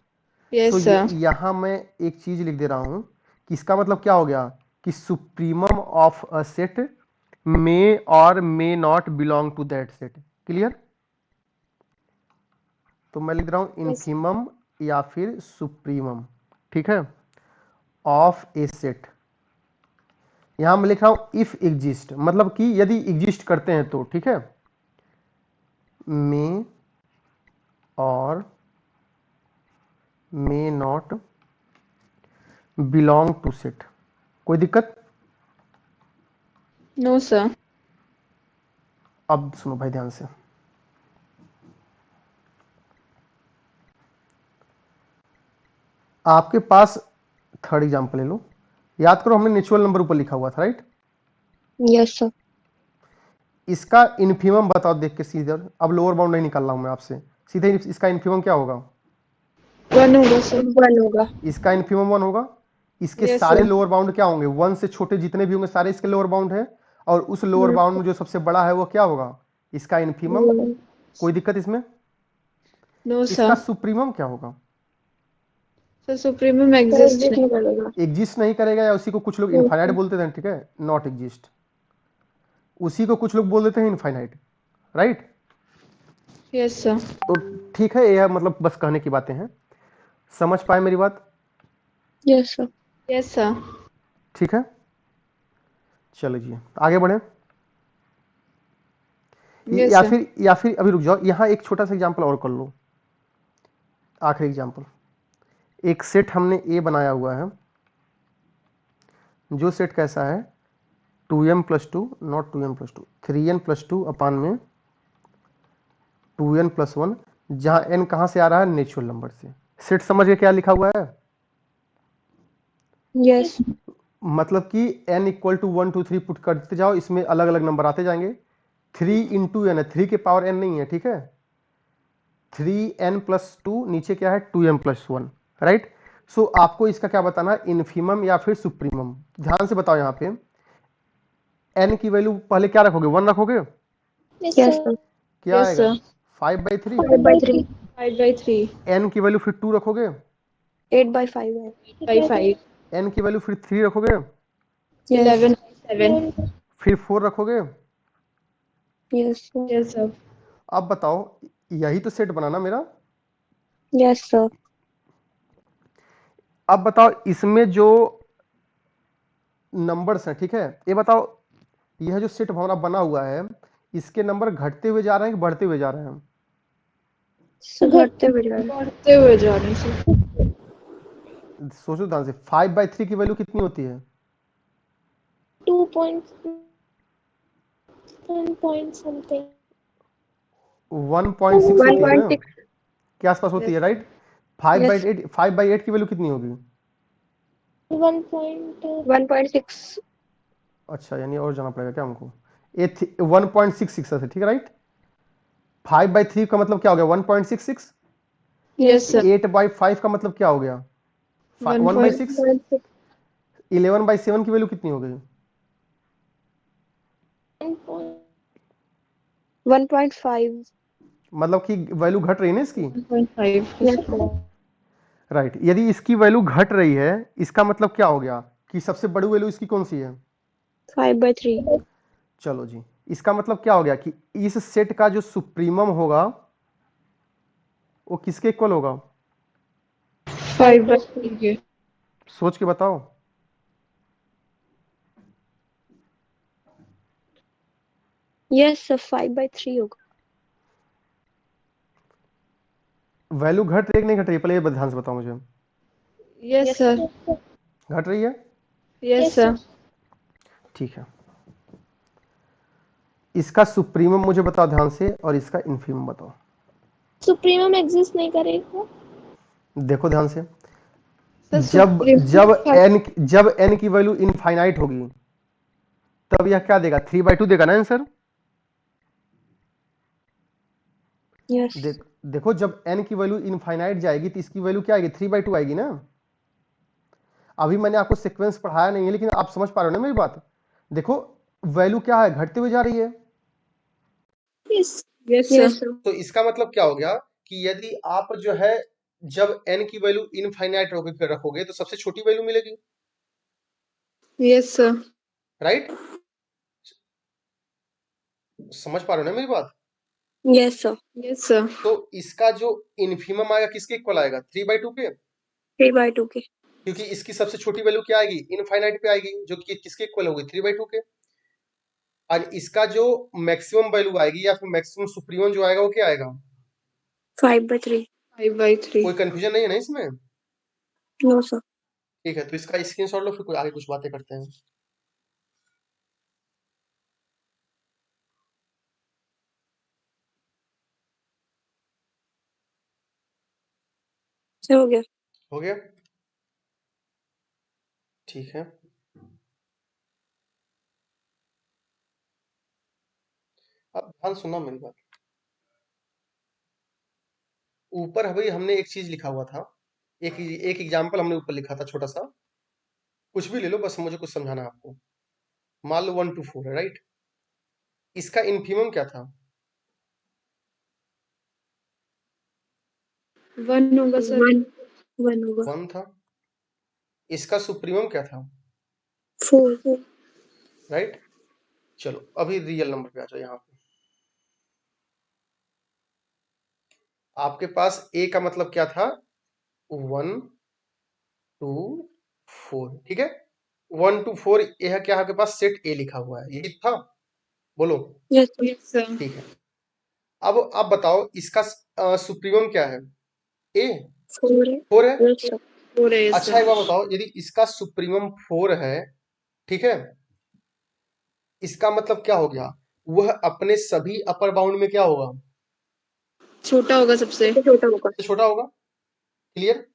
Yes so sir. यहां मैं एक चीज लिख दे रहा हूं कि इसका मतलब क्या हो गया, कि supremum of a set may और may not belong to that set. Clear? तो मैं लिख रहा हूं इन्फीमम या फिर सुप्रीमम। ठीक है, ऑफ ए सेट। यहां मैं लिख रहा हूं इफ एग्जिस्ट, मतलब कि यदि एग्जिस्ट करते हैं तो। ठीक है, मे और may not belong to set. कोई दिक्कत? No sir. अब सुनो भाई ध्यान से, आपके पास थर्ड एग्जांपल ले लो, याद करो हमने नेचुरल नंबर ऊपर लिखा हुआ था, राइट? Yes sir. इसका इन्फीमम बताओ देख के सीधे, अब लोअर बाउंड नहीं निकाल रहा हूं मैं आपसे, सीधे इसका इन्फीमम क्या होगा? 1 होगा सर। 1 होगा। इसका इन्फीमम 1 होगा। इसके Yes, सारे sir. लोअर बाउंड क्या होंगे? 1 से छोटे जितने भी होंगे सारे इसके लोअर बाउंड है, और उस लोअर बाउंड में जो सबसे बड़ा है वो क्या होगा? इसका इन्फीमम। कोई दिक्कत इसमें? No, इसका sir. सुप्रीमम क्या होगा? Sir supremum sir exist exist नहीं करेगा। एग्जिस्ट नहीं करेगा, या उसी को कुछ लोग इनफाइनाइट बोलते थे, ठीक है, नॉट एग्जिस्ट। उसी को कुछ लोग बोल देते हैं इनफाइनाइट, राइट? Yes sir. तो ठीक है, यह मतलब बस कहने की बातें हैं, समझ पाए मेरी बात? Yes sir. Yes sir. ठीक है, चलो जी आगे बढ़े। Yes sir. या फिर अभी रुक जाओ, यहाँ एक छोटा सा एग्जांपल और कर लो, आखिरी एग्जांपल। एक सेट हमने ए बनाया हुआ है, जो सेट कैसा है? 2m+2, नॉट 2m+2, 3n+2 अपान में 2n+1, जहां n कहां से आ रहा है? नेचुरल नंबर से। सेट समझ के क्या लिखा हुआ है? यस। मतलब कि n इक्वल टू 1 2 3 पुट करते जाओ, इसमें अलग अलग नंबर आते जाएंगे। 3 इंटू एन है, 3 के पावर n नहीं है, ठीक है? 3n+2, नीचे क्या है? 2m+1, right? सो आपको इसका क्या बताना है? इन्फीमम या फिर सुप्रीमम। ध्यान से बताओ, यहाँ पे n की वैल्यू पहले क्या रखोगे? 1 रखोगे? Yes sir. क्या यस आएगा? सर। 5/3। 5/3। 5/3। n की वैल्यू फिर 2 रखोगे? 8/5 है। 8/5। n की वैल्यू फिर 3 रखोगे? यस। 11/7। फिर 4 रखोगे? Yes sir. Yes sir. अब बताओ, यही तो सेट बनाना मेरा। Yes sir. अब बताओ इसमें जो नंबर्स हैं, ठीक है, ये बताओ, यह जो सेट हमारा बना हुआ है, इसके नंबर घटते हुए जा रहे हैं कि बढ़ते हुए जा रहे हैं? घटते हुए जा रहा है। बढ़ते हुए जा रहे हैं सर। सोचो ध्यान से, 5/3 की वैल्यू कितनी होती है? 1.6 होती है ना, 1.6। के आसपास होती है, राइट? 5/8 की वैल्यू कितनी होगी? 1.6। अच्छा, यानी और जाना पड़ेगा क्या हमको? 1.66 है, ठीक है, राइट? 5/3 का मतलब क्या हो गया? 1.66। Yes sir. 8/5 का मतलब क्या हो गया? 1/6। 11/7 की वैल्यू कितनी हो गई? 1.5। मतलब कि वैल्यू घट रही है ना इसकी, 1.5। Yes sir. राइट? यदि इसकी वैल्यू घट रही है, इसका मतलब क्या हो गया? कि सबसे बड़ी वैल्यू इसकी कौन सी है? 5/3। चलो जी, इसका मतलब क्या हो गया कि इस सेट का जो सुप्रीमम होगा वो किसके इक्वल होगा? 5/3 के। सोच के बताओ। यस सर 5/3 होगा। वैल्यू घट रही है कि नहीं घट रही है? पहले ये ध्यान से बताओ मुझे। Yes sir. घट रही है, यस सर। ठीक है। इसका सुप्रीमम मुझे बताओ ध्यान से, और इसका इन्फीमम बताओ। सुप्रीमम एग्जिस्ट नहीं करेगा। देखो ध्यान से, सर जब सुप्रीमम जब n की वैल्यू इनफाइनाइट होगी, तब यह क्या देगा? 3/2 देगा ना आंसर? यस। देखो, जब n की वैल्यू इनफाइनाइट जाएगी तो इसकी वैल्यू क्या आएगी? 3/2 आएगी ना। अभी मैंने आपको सीक्वेंस पढ़ाया नहीं है, लेकिन आप समझ पा रहे हो ना मेरी बात? देखो, वैल्यू क्या है? घटते हुए जा रही है। Yes yes yes sir. Sir. तो इसका मतलब क्या हो गया कि यदि आप जो है, जब n की वैल्यू इनफाइनाइट रखोगे तो सबसे छोटी वैल्यू मिलेगी, यस सर। राइट? समझ पा रहे हो ना मेरी बात? Yes sir. Yes sir. तो इसका जो इन्फीमम आएगा किसके इक्वल आएगा? 3/2 के, 3/2 के। क्योंकि इसकी सबसे छोटी वैल्यू क्या आएगी? इनफाइनाइट पे आएगी, जो कि किसके इक्वल होगी? 3/2 के। और इसका जो मैक्सिमम वैल्यू आएगी या फिर मैक्सिमम सुप्रीमम जो आएगा वो क्या आएगा? 5/3। 5/3। कोई कंफ्यूजन नहीं है ना इसमें? No sir. ठीक है, तो इसका स्क्रीनशॉट लो, फिर कोई आगे कुछ बातें करते हैं। हो गया। हो गया, ठीक है। अब ध्यान सुनना मेरी बात। ऊपर भाई हमने एक चीज लिखा हुआ था, एक एक एग्जाम्पल हमने ऊपर लिखा था छोटा सा, कुछ भी ले लो, बस मुझे कुछ समझाना है आपको। मान लो 1 to 4 है, राइट? इसका इन्फीमम क्या था? 1 होगा सर। 1 होगा। 1 था। इसका सुप्रीमम क्या था? 4। राइट? चलो अभी रियल नंबर पे आ जाओ। यहाँ पे आपके पास ए का मतलब क्या था? 1 2 4, ठीक है। 1 to 4 यह क्या है आपके पास? सेट ए लिखा हुआ है, यही था? बोलो। Yes yes sir. ठीक है। अब आप बताओ इसका सुप्रीमम क्या है? ए 4 है। 4 है। Yes sir. 4 है अच्छा एक बार सर। बताओ, यदि इसका सुप्रीमम 4 है, ठीक है, इसका मतलब क्या हो गया? वह अपने सभी अपर बाउंड में क्या होगा? छोटा होगा सबसे। छोटा होगा। सबसे छोटा होगा। क्लियर?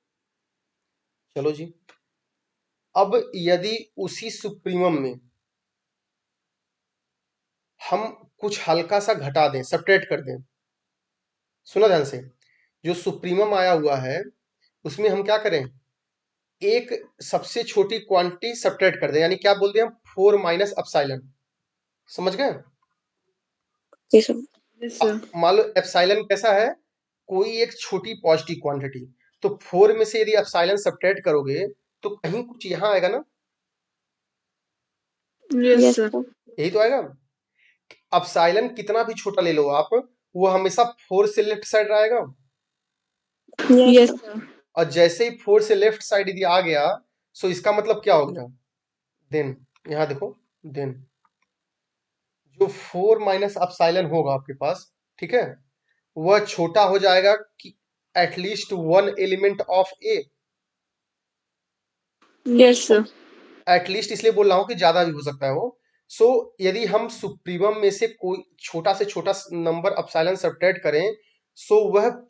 चलो जी। अब यदि उसी सुप्रीमम में हम कुछ हल्का सा घटा दें, सब्ट्रैक्ट कर दें, सुना ध्यान से, जो सुप्रीमम आया हुआ है उसमें हम क्या करें? एक सबसे छोटी क्वांटिटी सब्ट्रैक्ट कर दें, यानी क्या बोल दिया हम? 4 माइनस एप्सिलॉन। समझ गए? Yes sir. Yes sir. मान लो एप्सिलॉन कैसा है? कोई एक छोटी पॉजिटिव क्वांटिटी। तो 4 में से यदि एप्सिलॉन सब्ट्रैक्ट करोगे तो कहीं कुछ यहाँ आएगा ना, यस यस सर। सर। यही तो आएगा। एप्सिलॉन कितना भी छोटा ले लो आप, वो हमेशा 4 से लेफ्ट साइड आएगा। Yes yes sir. सर। और जैसे ही 4 से लेफ्ट साइड यदि आ गया, सो इसका मतलब क्या हो गया? देन यहाँ देखो, देन जो 4 माइनस एप्सिलॉन होगा आपके पास, ठीक है, वह छोटा हो जाएगा कि at least 1 element of A. Yes sir. At least इसलिए बोल रहा हूं कि ज्यादा भी हो सकता है वो। सो यदि हम सुप्रीमम में से कोई छोटा से छोटा नंबर एप्सिलॉन सब्ट्रैक्ट करें, सो वह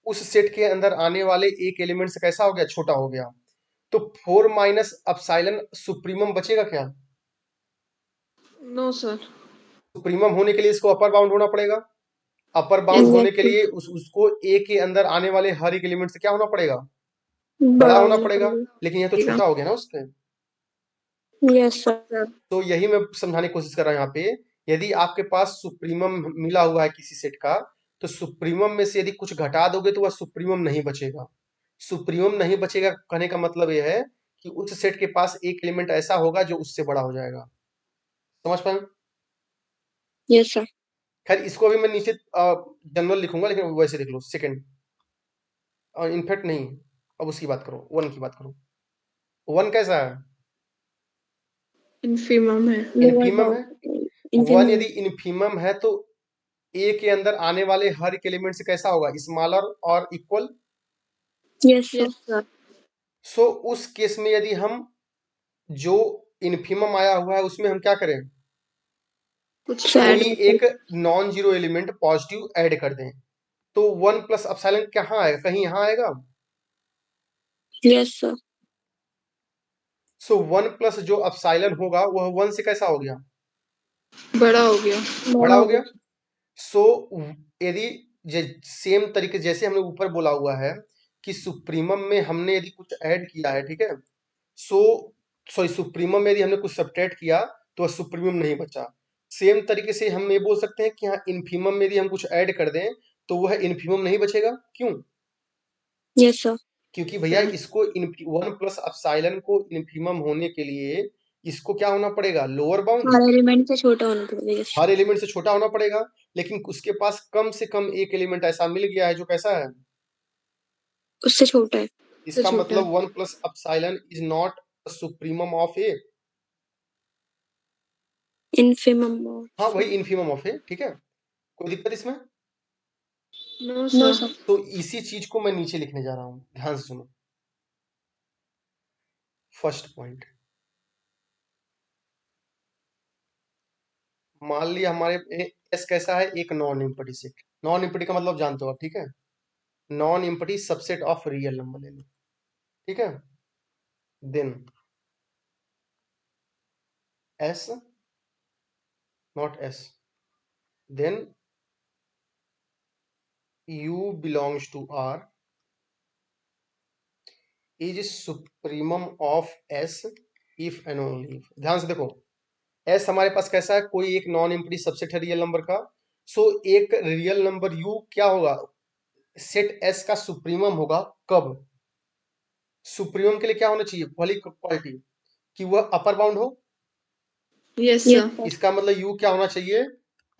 उस सेट के अंदर आने वाले एक एलिमेंट से कैसा हो गया? छोटा हो गया। तो 4 माइनस एप्सिलॉन सुप्रीमम बचेगा क्या? No sir. सुप्रीमम होने के लिए इसको अपर बाउंड होना पड़ेगा। अपर बाउंड यस होने के लिए उसको ए के अंदर आने वाले हर एक एलिमेंट से क्या होना पड़ेगा? बड़ा बड़ा होना होना पड़ेगा। पड़ेगा। लेकिन यह तो छोटा हो गया ना उससे। Yes sir. सर। तो यही मैं समझाने की कोशिश कर रहा हूं यहाँ पे। यदि आपके पास सुप्रीमम मिला हुआ है किसी सेट का, तो सुप्रीमम में से यदि कुछ घटा दोगे तो वह सुप्रीमम नहीं बचेगा। सुप्रीमम नहीं बचेगा कहने का मतलब यह है कि उस सेट के पास एक एलिमेंट ऐसा होगा जो उससे बड़ा हो जाएगा। समझ पाए? Yes sir. खैर इसको अभी मैं नीचे जनरल लिखूंगा, लेकिन वैसे लिख लो सेकंड। इनफैक्ट नहीं, अब उसकी बात करो, 1 की बात करो। 1 कैसा है? इनफीमम है। इन्फीमम है। 1 इन्फिनिटी। यदि इन्फीमम है तो ए के अंदर आने वाले हर एक एलिमेंट से कैसा होगा? स्मॉलर और equal. Yes sir. Yes sir. So उस केस में यदि हम जो इन्फीमम आया हुआ है उसमें हम क्या करें? कुछ ऐड कोई एक non zero element positive add कर दें, तो 1 प्लस एप्सिलॉन कहाँ आएगा? कहीं यहाँ आएगा। Yes sir. सो 1 प्लस जो एप्सिलॉन होगा वह 1 से कैसा हो गया? बड़ा हो गया। बड़ा बड़ा हो हो गया। गया। सो यदि सेम तरीके जैसे हमने ऊपर बोला हुआ है कि सुप्रीमम में हमने यदि कुछ ऐड किया है, ठीक है, सो सॉरी सुप्रीमम में यदि हमने कुछ सब्ट्रैक्ट किया तो वह सुप्रीमम नहीं बचा। सेम तरीके से हम ये बोल सकते हैं कि हाँ इन्फीमम में यदि हम कुछ ऐड कर दें तो वह इन्फीमम नहीं बचेगा। क्यों? Yes sir. क्योंकि भैया इसको 1 प्लस एप्सिलॉन को इन्फीमम होने के लिए इसको क्या होना पड़ेगा? Lower bound. हर एलिमेंट से छोटा होना पड़ेगा। यस। हर एलिमेंट से छोटा होना पड़ेगा। लेकिन उसके पास कम से कम एक एलिमेंट ऐसा मिल गया है जो कैसा है? उससे छोटा है। इसका छोटा है। मतलब 1 plus epsilon is not supremum of A. Infimum. हाँ वही इन्फीमम ऑफ ए, ठीक है। कोई दिक्कत इसमें? No no sir. सर। तो इसी चीज को मैं नीचे लिखने जा रहा हूं, ध्यान से सुनो। फर्स्ट पॉइंट, मान लिया हमारे एस कैसा है? एक non empty set. Non empty का मतलब जानते हो आप, ठीक है? Non empty subset of real number ले लो, ठीक है। Then S, not S, then u belongs to R is supremum of S if and only if। ध्यान से देखो, S हमारे पास कैसा है, कोई एक नॉन एम्प्टी सबसेट है रियल नंबर का। सो एक रियल नंबर u क्या होगा, सेट S का सुप्रीमम होगा कब, सुप्रीमम के लिए क्या होना चाहिए, पहली क्वालिटी कि वह अपर बाउंड हो। Yes, sir. इसका मतलब u क्या होना चाहिए,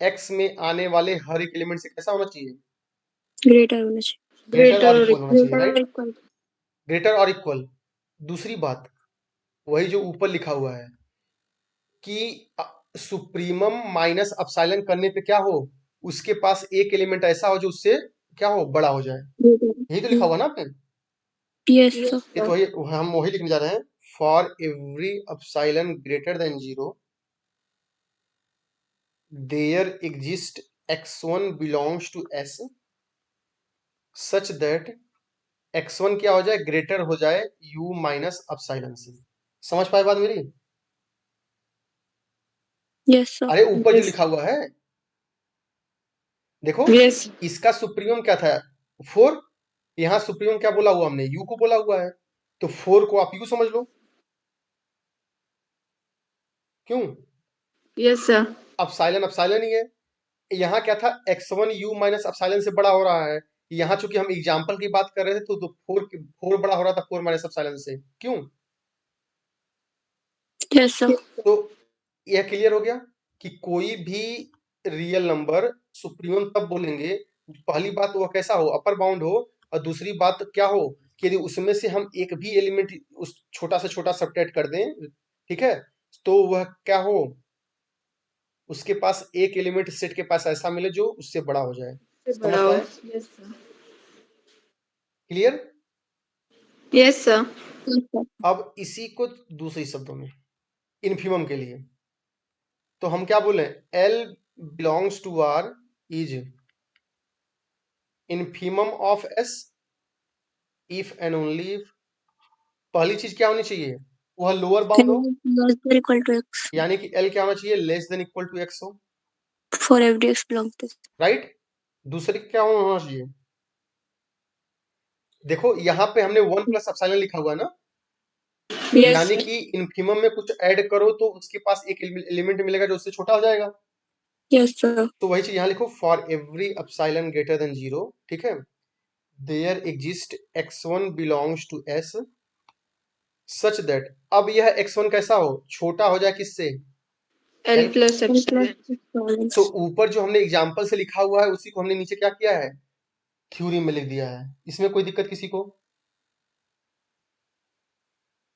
x में आने वाले हर एक एलिमेंट से कैसा होना चाहिए, ग्रेटर होना चाहिए। ग्रेटर और Greater or इक्वल होना चाहिए, राइट, इक्वल। ग्रेटर और इक्वल। दूसरी बात वही जो ऊपर लिखा हुआ है कि सुप्रीमम माइनस अपसाइलन करने पे क्या हो, उसके पास एक एलिमेंट ऐसा हो जो उससे क्या हो, बड़ा हो जाए। यही तो लिखा हुआ ना आपने, यस Yes, सर। ये तो वही हम वही लिखने जा रहे हैं। For every epsilon greater than 0 there exist x1 belongs to S such that x1 क्या हो जाए, ग्रेटर हो जाए u माइनस अपसाइलन से। समझ पाए बात मेरी? Yes sir. अरे ऊपर जो Yes. लिखा हुआ है देखो, Yes. इसका सुप्रीमम क्या था, 4। यहाँ सुप्रीमम क्या बोला हुआ हमने, u को बोला हुआ है, तो 4 को आप u समझ लो। क्यों, Yes, sir. अपसाइलन अपसाइलन ही है। यहाँ क्या था, x1 u माइनस अपसाइलन से बड़ा हो रहा है। यहाँ चूंकि हम एग्जाम्पल की बात कर रहे थे तो 4 बड़ा हो रहा था 4 माइनस अपसाइलन से। क्यों, यस सर। तो यह क्लियर हो गया कि कोई भी रियल नंबर सुप्रीमम तब बोलेंगे, पहली बात वो कैसा हो, अपर बाउंड हो, और दूसरी बात क्या हो कि यदि उसमें से हम एक भी एलिमेंट उस छोटा से छोटा सबट्रैक्ट कर दें, ठीक है, तो वह क्या हो, उसके पास एक एलिमेंट सेट के पास ऐसा मिले जो उससे बड़ा हो जाए। समझ बड़ा हो। पाए? Yes, sir. Clear? Yes, sir. अब इसी को दूसरे शब्दों में इन्फीमम के लिए तो हम क्या बोले, L belongs to R is infimum of S if and only if। पहली चीज क्या होनी चाहिए, वह लोअर बाउंड हो, less than equal to x यानी कि L क्या होना चाहिए, less than equal to x हो, for every x belong to. Right. दूसरी क्या होना चाहिए, देखो यहाँ पे हमने 1 प्लस एप्सिलॉन लिखा हुआ है ना, Yes. यानी कि इन्फीमम में कुछ ऐड करो तो उसके पास एक एलिमेंट मिलेगा जो उससे छोटा हो जाएगा। Yes sir. तो वही चीज यहाँ लिखो, for every epsilon greater than 0, ठीक है, there exist x1 belongs to S such that, अब यह x1 कैसा हो, छोटा हो जाए किससे, L plus epsilon. तो ऊपर जो हमने एग्जाम्पल से लिखा हुआ है उसी को हमने नीचे क्या किया है, थ्योरी में लिख दिया है। इसमें कोई दिक्कत किसी को?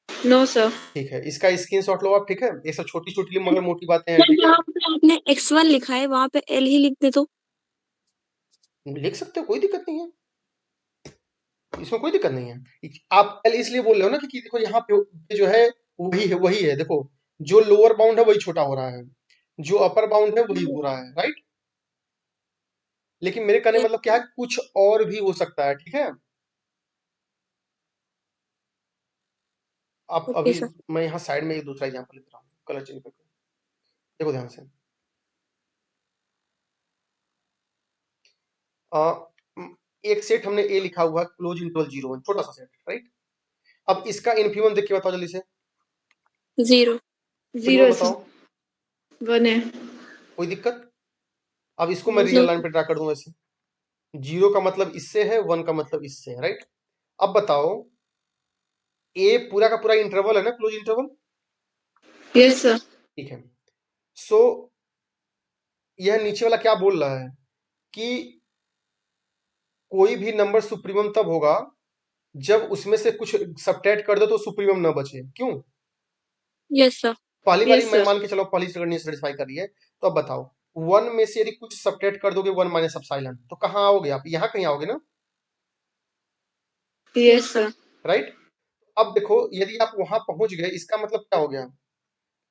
No, sir. ठीक है, इसका स्क्रीनशॉट लो आप, ठीक है, ये सब छोटी छोटी मगर मोटी बातें हैं, ठीक है, जहाँ पे आपने x1 लिखा है वहाँ पे L ही लिख दे तो। लिख सकते हो, कोई दिक्कत नहीं है, इसमें कोई दिक्कत नहीं है। आप L इसलिए बोल रहे हो ना कि देखो यहाँ पे जो है वही है, देखो जो लोअर बाउंड है वही छोटा हो रहा है, जो अपर बाउंड है वही हो रहा है, राइट। लेकिन मेरे कहने का मतलब क्या है, कुछ और भी हो सकता है, ठीक है। अब ओके अभी सर। मैं यहाँ साइड में एक दूसरा एग्जांपल लिख रहा हूँ, कलर चेंज करके, देखो ध्यान से। एक सेट हमने ए लिखा हुआ है, क्लोज इंटरवल 0 1, छोटा सा सेट, राइट। अब इसका इन्फीमम देख के बताओ जल्दी से, 0 Zero, बताओ, sir. 1 है. कोई दिक्कत? अब इसको मैं रियल लाइन पे ड्रा कर दूं ऐसे, 0 का मतलब इससे है, 1 का मतलब इससे है, राइट। अब बताओ, ए पूरा का पूरा इंटरवल है ना, क्लोज इंटरवल, Yes, sir. ठीक है। सो यह नीचे वाला क्या बोल रहा है कि कोई भी नंबर सुप्रीमम तब होगा जब उसमें से कुछ सबट्रैक्ट कर दो तो सुप्रीमम ना बचे। क्यों? Yes sir. पहली वाली Yes, मैं sir. मान के चलो, पहली कंडीशन सेटिस्फाई कर रही है, तो अब बताओ 1 में से यदि कुछ सबट्रैक्ट कर दोगे 1 माइनस एप्सिलॉन, तो कहाँ आओगे आप, यहाँ कहीं आओगे ना, Yes, sir. राइट। अब देखो यदि आप वहां पहुंच गए, इसका मतलब क्या हो गया,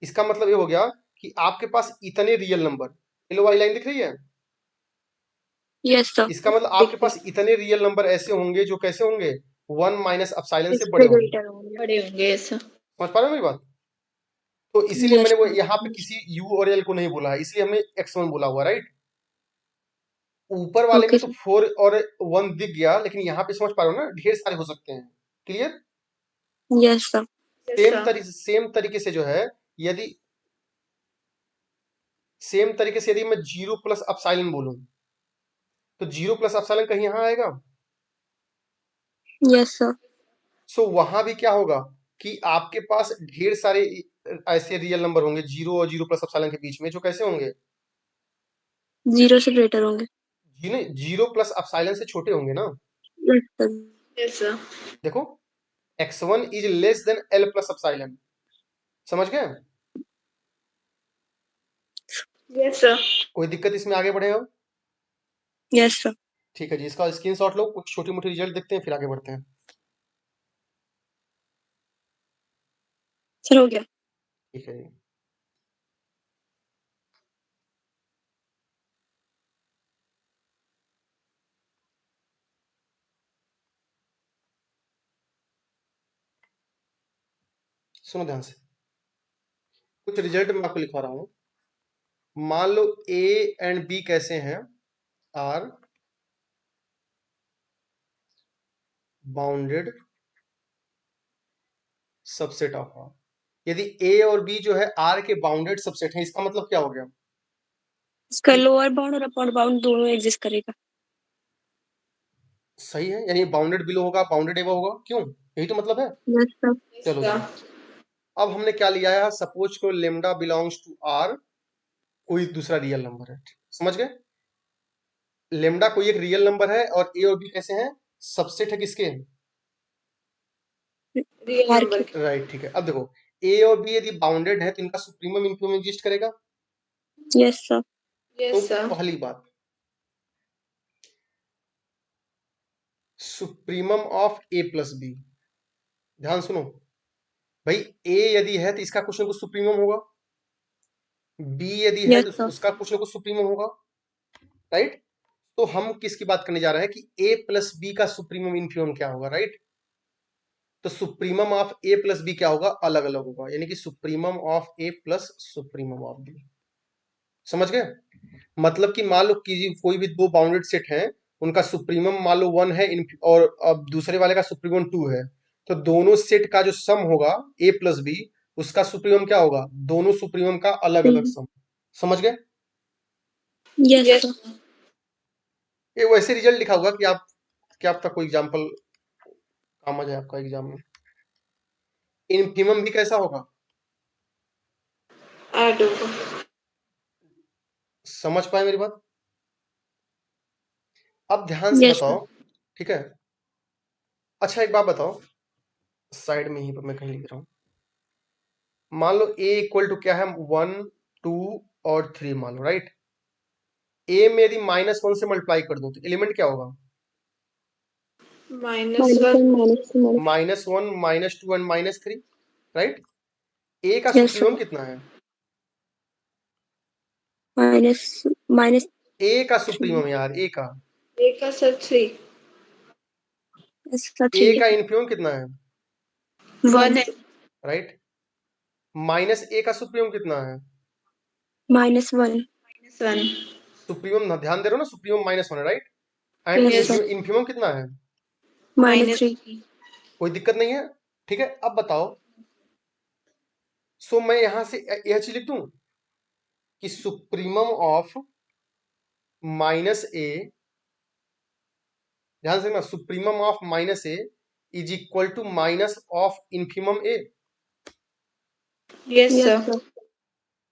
इसका मतलब ये हो गया कि आपके पास इतने रियल नंबर, येलो वाली लाइन दिख रही है, यस सर। इसका मतलब आपके पास इतने रियल नंबर ऐसे होंगे जो कैसे होंगे, 1 माइनस एप्सिलॉन से बड़े होंगे। बड़े होंगे. Yes, sir. समझ पा रहे हो मेरी बात? तो इसीलिए Yes, मैंने वो sir. यहाँ पे किसी u और l को नहीं बोला है, इसलिए हमने x1 बोला हुआ, राइट। ऊपर वाले ओके में तो 4 और 1 दिख गया, लेकिन यहाँ पे समझ पा रहे हो ना, ढेर सारे हो सकते हैं। क्लियर? Yes sir. सेम तरीके से जो है, यदि सेम तरीके से यदि मैं 0 प्लस एप्सिलॉन बोलूं, तो 0 प्लस एप्सिलॉन कहीं यहाँ आएगा। Yes sir. सो वहां भी क्या होगा कि आपके पास ढेर सारे ऐसे रियल नंबर होंगे 0 और 0 प्लस एप्सिलॉन के बीच में, जो कैसे होंगे, 0 से ग्रेटर होंगे। 0 प्लस एप्सिलॉन से छोटे होंगे ना। Yes sir. Yes sir. देखो, x1 is less then l plus epsilon, समझ गए? Yes sir. कोई दिक्कत इसमें, आगे बढ़े हो? Yes sir. ठीक है जी, इसका स्क्रीनशॉट लो, कुछ छोटी मोटी रिजल्ट देखते हैं, फिर आगे बढ़ते हैं। सर हो गया। ठीक है जी। सुनो ध्यान से, कुछ रिजल्ट मैं आपको लिखवा रहा हूं। मान लो ए एंड बी कैसे हैं, are bounded subset of R. यदि ए और बी जो है आर के बाउंडेड सबसेट है, इसका मतलब क्या हो गया? इसका लोअर बाउंड और अपर बाउंड दोनों एग्जिस्ट करेगा। सही है, यानी बाउंडेड बिलो होगा, बाउंडेड एबव होगा, क्यों? यही तो मतलब है। Yes sir. चलो जी, अब हमने क्या लिया है, सपोज को लेमडा बिलोंग्स टू आर, कोई दूसरा रियल नंबर है, समझ गए? लेमडा कोई एक रियल नंबर है, और ए और बी कैसे हैं, सबसेट है किसके? Real R number. के। राइट, ठीक है। अब देखो, ए और बी यदि बाउंडेड है तो इनका सुप्रीमम इनफिमम एग्जिस्ट करेगा। Yes sir. तो यस सर। पहली बात, supremum of A plus B, ध्यान सुनो भाई, ए यदि है तो इसका कुछ ना कुछ सुप्रीमम होगा, बी यदि है यस तो सर। उसका कुछ ना कुछ सुप्रीमम होगा, राइट? तो हम किसकी बात करने जा रहे हैं कि ए प्लस बी का सुप्रीमम इनफिमम क्या होगा, राइट? तो supremum of A plus B क्या होगा, अलग अलग होगा, यानी कि supremum of A plus supremum of B. समझ गए? मतलब कि मान लो कि कोई भी दो बाउंडेड सेट हैं, उनका सुप्रीमम मान लो 1 है, और अब दूसरे वाले का सुप्रीमम 2 है, तो दोनों सेट का जो सम होगा ए प्लस बी, उसका सुप्रीमम क्या होगा, दोनों सुप्रीमम का अलग अलग सम। समझ गए? Yes sir. ये वैसे रिजल्ट लिखा होगा कि आप क्या आपका कोई एग्जांपल काम आ जाए आपका एग्जाम में। इनफिमम भी कैसा होगा, ऐड होगा। समझ पाए मेरी बात? अब ध्यान से यस सर। बताओ, ठीक है? अच्छा एक बात बताओ, साइड में ही पर मैं कहीं लिख रहा हूं। मान लो a इक्वल टू क्या है, 1 2 और 3 मान लो, राइट? a में यदि -1 से मल्टीप्लाई कर दूं तो एलिमेंट क्या होगा, -1 -1 -2 एंड -3, राइट? a का यस सुप्रीमम सर। कितना है, माइनस माइनस a का सुप्रीमम यार, a का, ए का सर 3। सर a 3 का है। इनफिमम कितना है, 1 है। राइट? माइनस a का सुप्रीमम कितना है, -1। -1। सुप्रीमम ना ध्यान दे रहे हो ना, सुप्रीमम -1 है, right? And yes sir. Infimum कितना है, -3। कोई दिक्कत नहीं है, ठीक है? अब बताओ, सो मैं यहां से यह चीज लिख दूं कि सुप्रीमम ऑफ -a, ध्यान से ना, supremum of -a is equal to minus of infimum a, yes yes sir. Sir.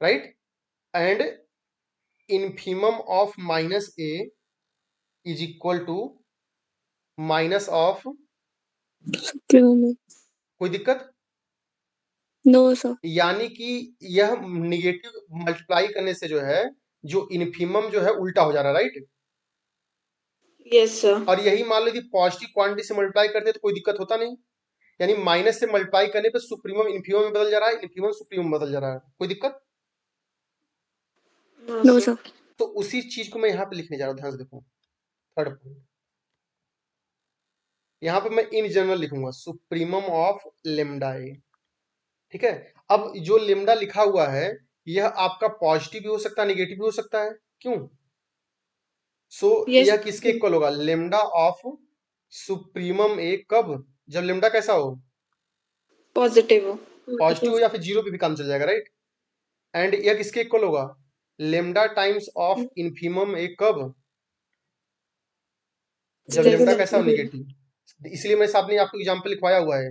Right? And infimum of -a is equal to minus of, supremum. कोई दिक्कत? No sir. यानी कि यह निगेटिव मल्टीप्लाई करने से जो है, जो इनफिमम जो है उल्टा हो जा रहा है, राइट? Yes sir. और यही मान लो यदि पॉजिटिव क्वांटिटी से मल्टीप्लाई करते तो कोई दिक्कत होता नहीं, यानी माइनस से मल्टीप्लाई करने पे सुप्रीमम इनफिमम में बदल जा रहा है, इनफिमम सुप्रीमम बदल जा रहा है, कोई दिक्कत? No sir. तो उसी चीज को मैं यहाँ पे लिखने जा रहा हूँ, ध्यान से देखो, थर्ड पॉइंट, यहाँ पे मैं इन जनरल लिखूंगा सुप्रीमम ऑफ लेमडा ए, ठीक है? अब जो लेमडा लिखा हुआ है, यह आपका पॉजिटिव भी हो सकता है, निगेटिव भी हो सकता है, क्यों? सो Yes. यह किसके इक्वल होगा? लेमडा ऑफ सुप्रीमम ए कब? जब लेमडा कैसा हो? Positive. पॉजिटिव या फिर जीरो पे भी काम चल जाएगा, राइट? एंड यह किसके इक्वल होगा? Lambda times of infimum A कब? जब Yes. लेमडा कैसा हो? निगेटिव। इसलिए मैं सामने आपको एग्जांपल लिखवाया हुआ है।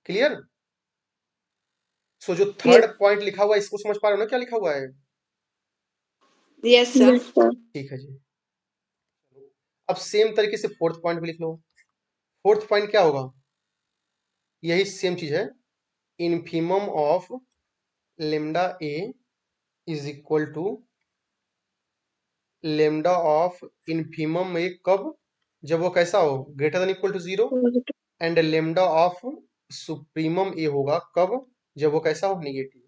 क्लियर? सो जो थर्ड Yes. पॉइंट लिखा हुआ है इसको समझ पा रहे हो ना क्या लिखा हुआ है? Yes, sir. ठीक है जी। अब सेम तरीके से फोर्थ पॉइंट भी लिख लो। फोर्थ पॉइंट क्या होगा? यही सेम चीज है। Infimum of lambda A is equal to lambda of infimum A कब? जब वो कैसा हो? Greater than equal to zero. And lambda of supremum A होगा कब? जब वो कैसा हो? निगेटिव।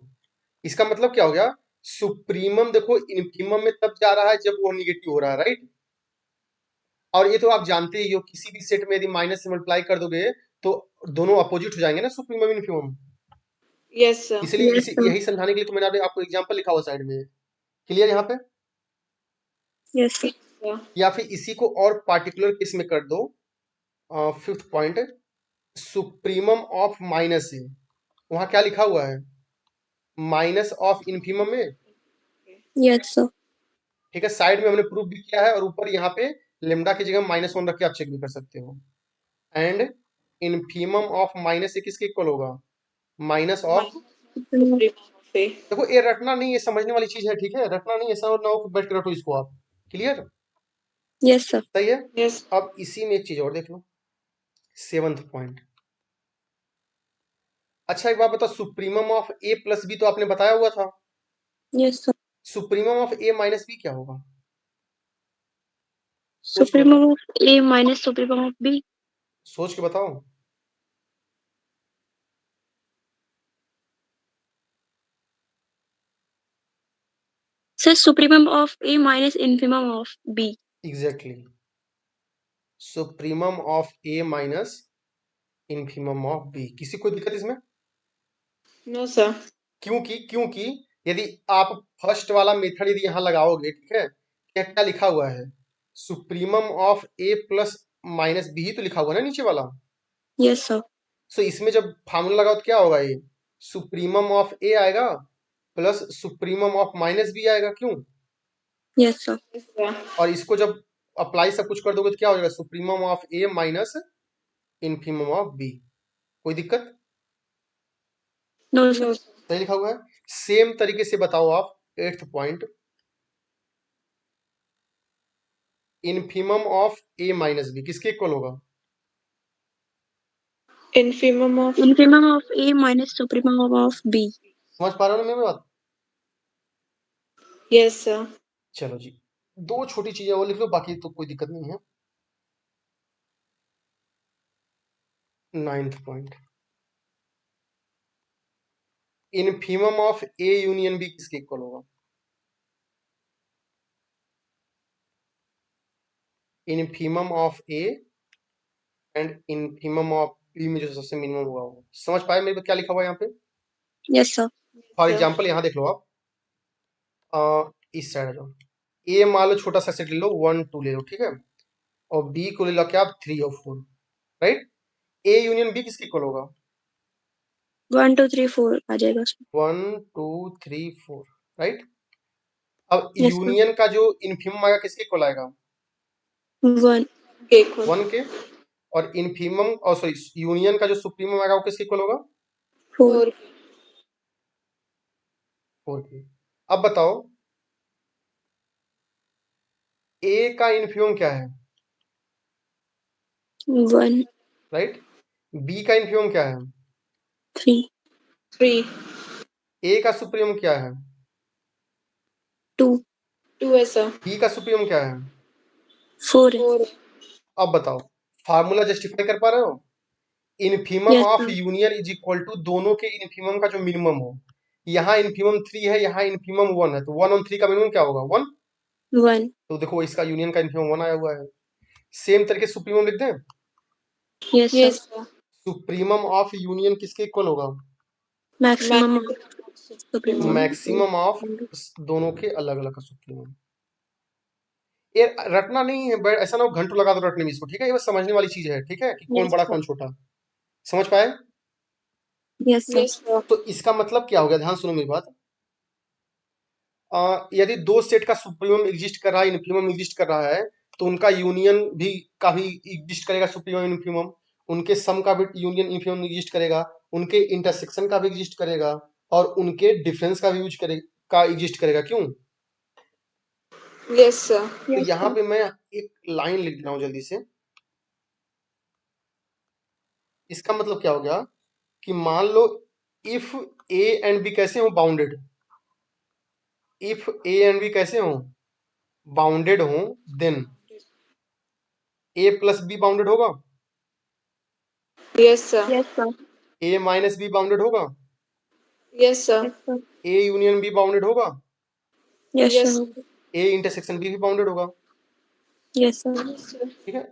इसका मतलब क्या हो गया? सुप्रीमम देखो इन्फीमम में तब जा रहा है जब वो निगेटिव हो रहा है, राइट? और ये तो आप जानते ही हो, किसी भी सेट में यदि माइनस से मल्टीप्लाई कर दोगे तो दोनों अपोजिट हो जाएंगे ना, सुप्रीमम इन्फीमम। Yes, sir. इसलिए यही समझाने के लिए तो मैंने अभी आपको एग्जांपल लिखा हुआ साइड में। क्लियर यहाँ पे? Yes, sir. Sir. या फिर इसी को और पार्टिकुलर केस में कर दो। Fifth point, supremum of minus A, वहां क्या लिखा हुआ है? माइनस ऑफ इन्फीमम में। Yes, sir. ठीक है, साइड में हमने प्रूफ भी किया है और ऊपर यहाँ पे लेमडा की जगह -1 रख के आप चेक भी कर सकते हो। एंड इन्फीमम ऑफ माइनस ए किसके इक्वल होगा? Minus of. Supreme of A. देखो ये रटना नहीं, ये समझने वाली चीज है, ठीक है? रटना नहीं, ऐसा ना हो कि बैठ के रटो इसको आप। क्लियर? Yes, sir. सही है। Yes. अब इसी में एक चीज और देख लो, सेवंथ पॉइंट। अच्छा एक बात बताओ, supremum of A plus B तो आपने बताया हुआ था। Yes, sir. Supremum of A minus B क्या होगा? Supremum of A minus supremum of B. सोच के बताओ। Sir, supremum of A minus infimum of B. Exactly, supremum of A minus infimum of B. किसी कोई दिक्कत इसमें? No, sir. क्योंकि यदि आप फर्स्ट वाला मेथड यदि यहाँ लगाओगे, ठीक है, क्या लिखा हुआ है? Supremum of A plus minus B ही तो लिखा हुआ है ना नीचे वाला। Yes, sir. सो इसमें जब फार्मूला लगाओ तो क्या होगा? ये सुप्रीमम ऑफ ए आएगा plus supremum of minus B आएगा। क्यों? Yes, sir. Yes, sir. और इसको जब अप्लाई सब कुछ कर दोगे तो क्या हो जाएगा? Supremum of A minus infimum of B. कोई दिक्कत? No, sir. No, sir. सही लिखा हुआ है। सेम तरीके से बताओ आप eighth point, infimum of A minus B किसके इक्वल होगा? Infimum of Infimum of A minus supremum of B. समझ पा रहे हो ना मेरी बात? Yes, sir. चलो जी, दो छोटी चीजें और लिख लो, बाकी तो कोई दिक्कत नहीं है। Ninth point, infimum of A union B किसके इक्वल होगा? Infimum of A and infimum of B में जो सबसे मिनिमम हुआ हो। समझ पाए मेरे को क्या लिखा हुआ है यहाँ पे? Yes, sir. For Sir. Example यहाँ देख लो आप, इस साइड जाओ। ए मान लो छोटा सा सेट ले लो, 1 2 ले लो, ठीक है, और बी को ले लो क्या आप 3 और 4, राइट? ए यूनियन बी किसके इक्वल होगा? 1 2 3 4 आ जाएगा उसमें. 1 2 3 4, राइट? अब Yes, sir. यूनियन का जो इन्फीमम आएगा किसके इक्वल आएगा? 1. Equal. 1 के। और इन्फीमम और सॉरी यूनियन का जो सुप्रीमम आएगा वो किसके इक्वल होगा? 4. 4. 4 के। अब बताओ ए का इन्फीमम क्या है? 1 राइट? बी का इन्फीमम क्या है? 3 3. ए का सुप्रीमम क्या है? 2 2 है sir. बी का सुप्रीमम क्या है? 4 है. 4. अब बताओ, फार्मूला जस्टिफाई कर पा रहे हो? Infimum Yes, of sir. Union is equal to दोनों के इन्फीमम का जो मिनिमम हो। यहाँ इन्फीमम 3 है, यहाँ इन्फीमम 1 है, तो 1 और 3 का मिनिमम क्या होगा? 1। 1. तो देखो इसका यूनियन का इन्फीमम 1 आया हुआ है। सेम तरीके सुप्रीमम लिख दें। Yes, sir. Yes sir. Supremum of union किसके इक्वल होगा? Maximum of Maximum. supremum. Maximum of दोनों के अलग अलग का सुप्रीमम। ये रटना नहीं है, ऐसा ना हो घंटों लगा दो रटने में इसको, ठीक है? ये बस समझने वाली चीज है, ठीक है? कि कौन Yes, बड़ा sir. कौन छोटा, समझ पाए? Yes, sir. Yes, sir. तो इसका मतलब क्या हो गया, ध्यान सुनो मेरी बात। यदि दो सेट का सुप्रीमम एग्जिस्ट कर रहा है, इन्फीमम एग्जिस्ट कर रहा है, तो उनका यूनियन भी का भी एग्जिस्ट करेगा, सुप्रीमम इन्फीमम। उनके सम का भी यूनियन इन्फीमम एग्जिस्ट करेगा, उनके इंटरसेक्शन का भी एग्जिस्ट करेगा, और उनके डिफरेंस का भी यूज करेगा, एग्जिस्ट करेगा। क्यों? Yes, sir. तो Yes, यहाँ sir. पे मैं एक लाइन लिख रहा हूँ जल्दी से। इसका मतलब क्या हो गया कि मान लो इफ ए एंड बी कैसे हो, bounded. If A and B कैसे हो, बाउंडेड हो, then A plus B bounded होगा, Yes, sir. Yes, sir. A minus B bounded होगा, Yes, sir. Yes, sir. A union B bounded होगा, Yes, Yes, sir. sir. A intersection B भी bounded होगा, Yes, sir. Yes, sir. ठीक है?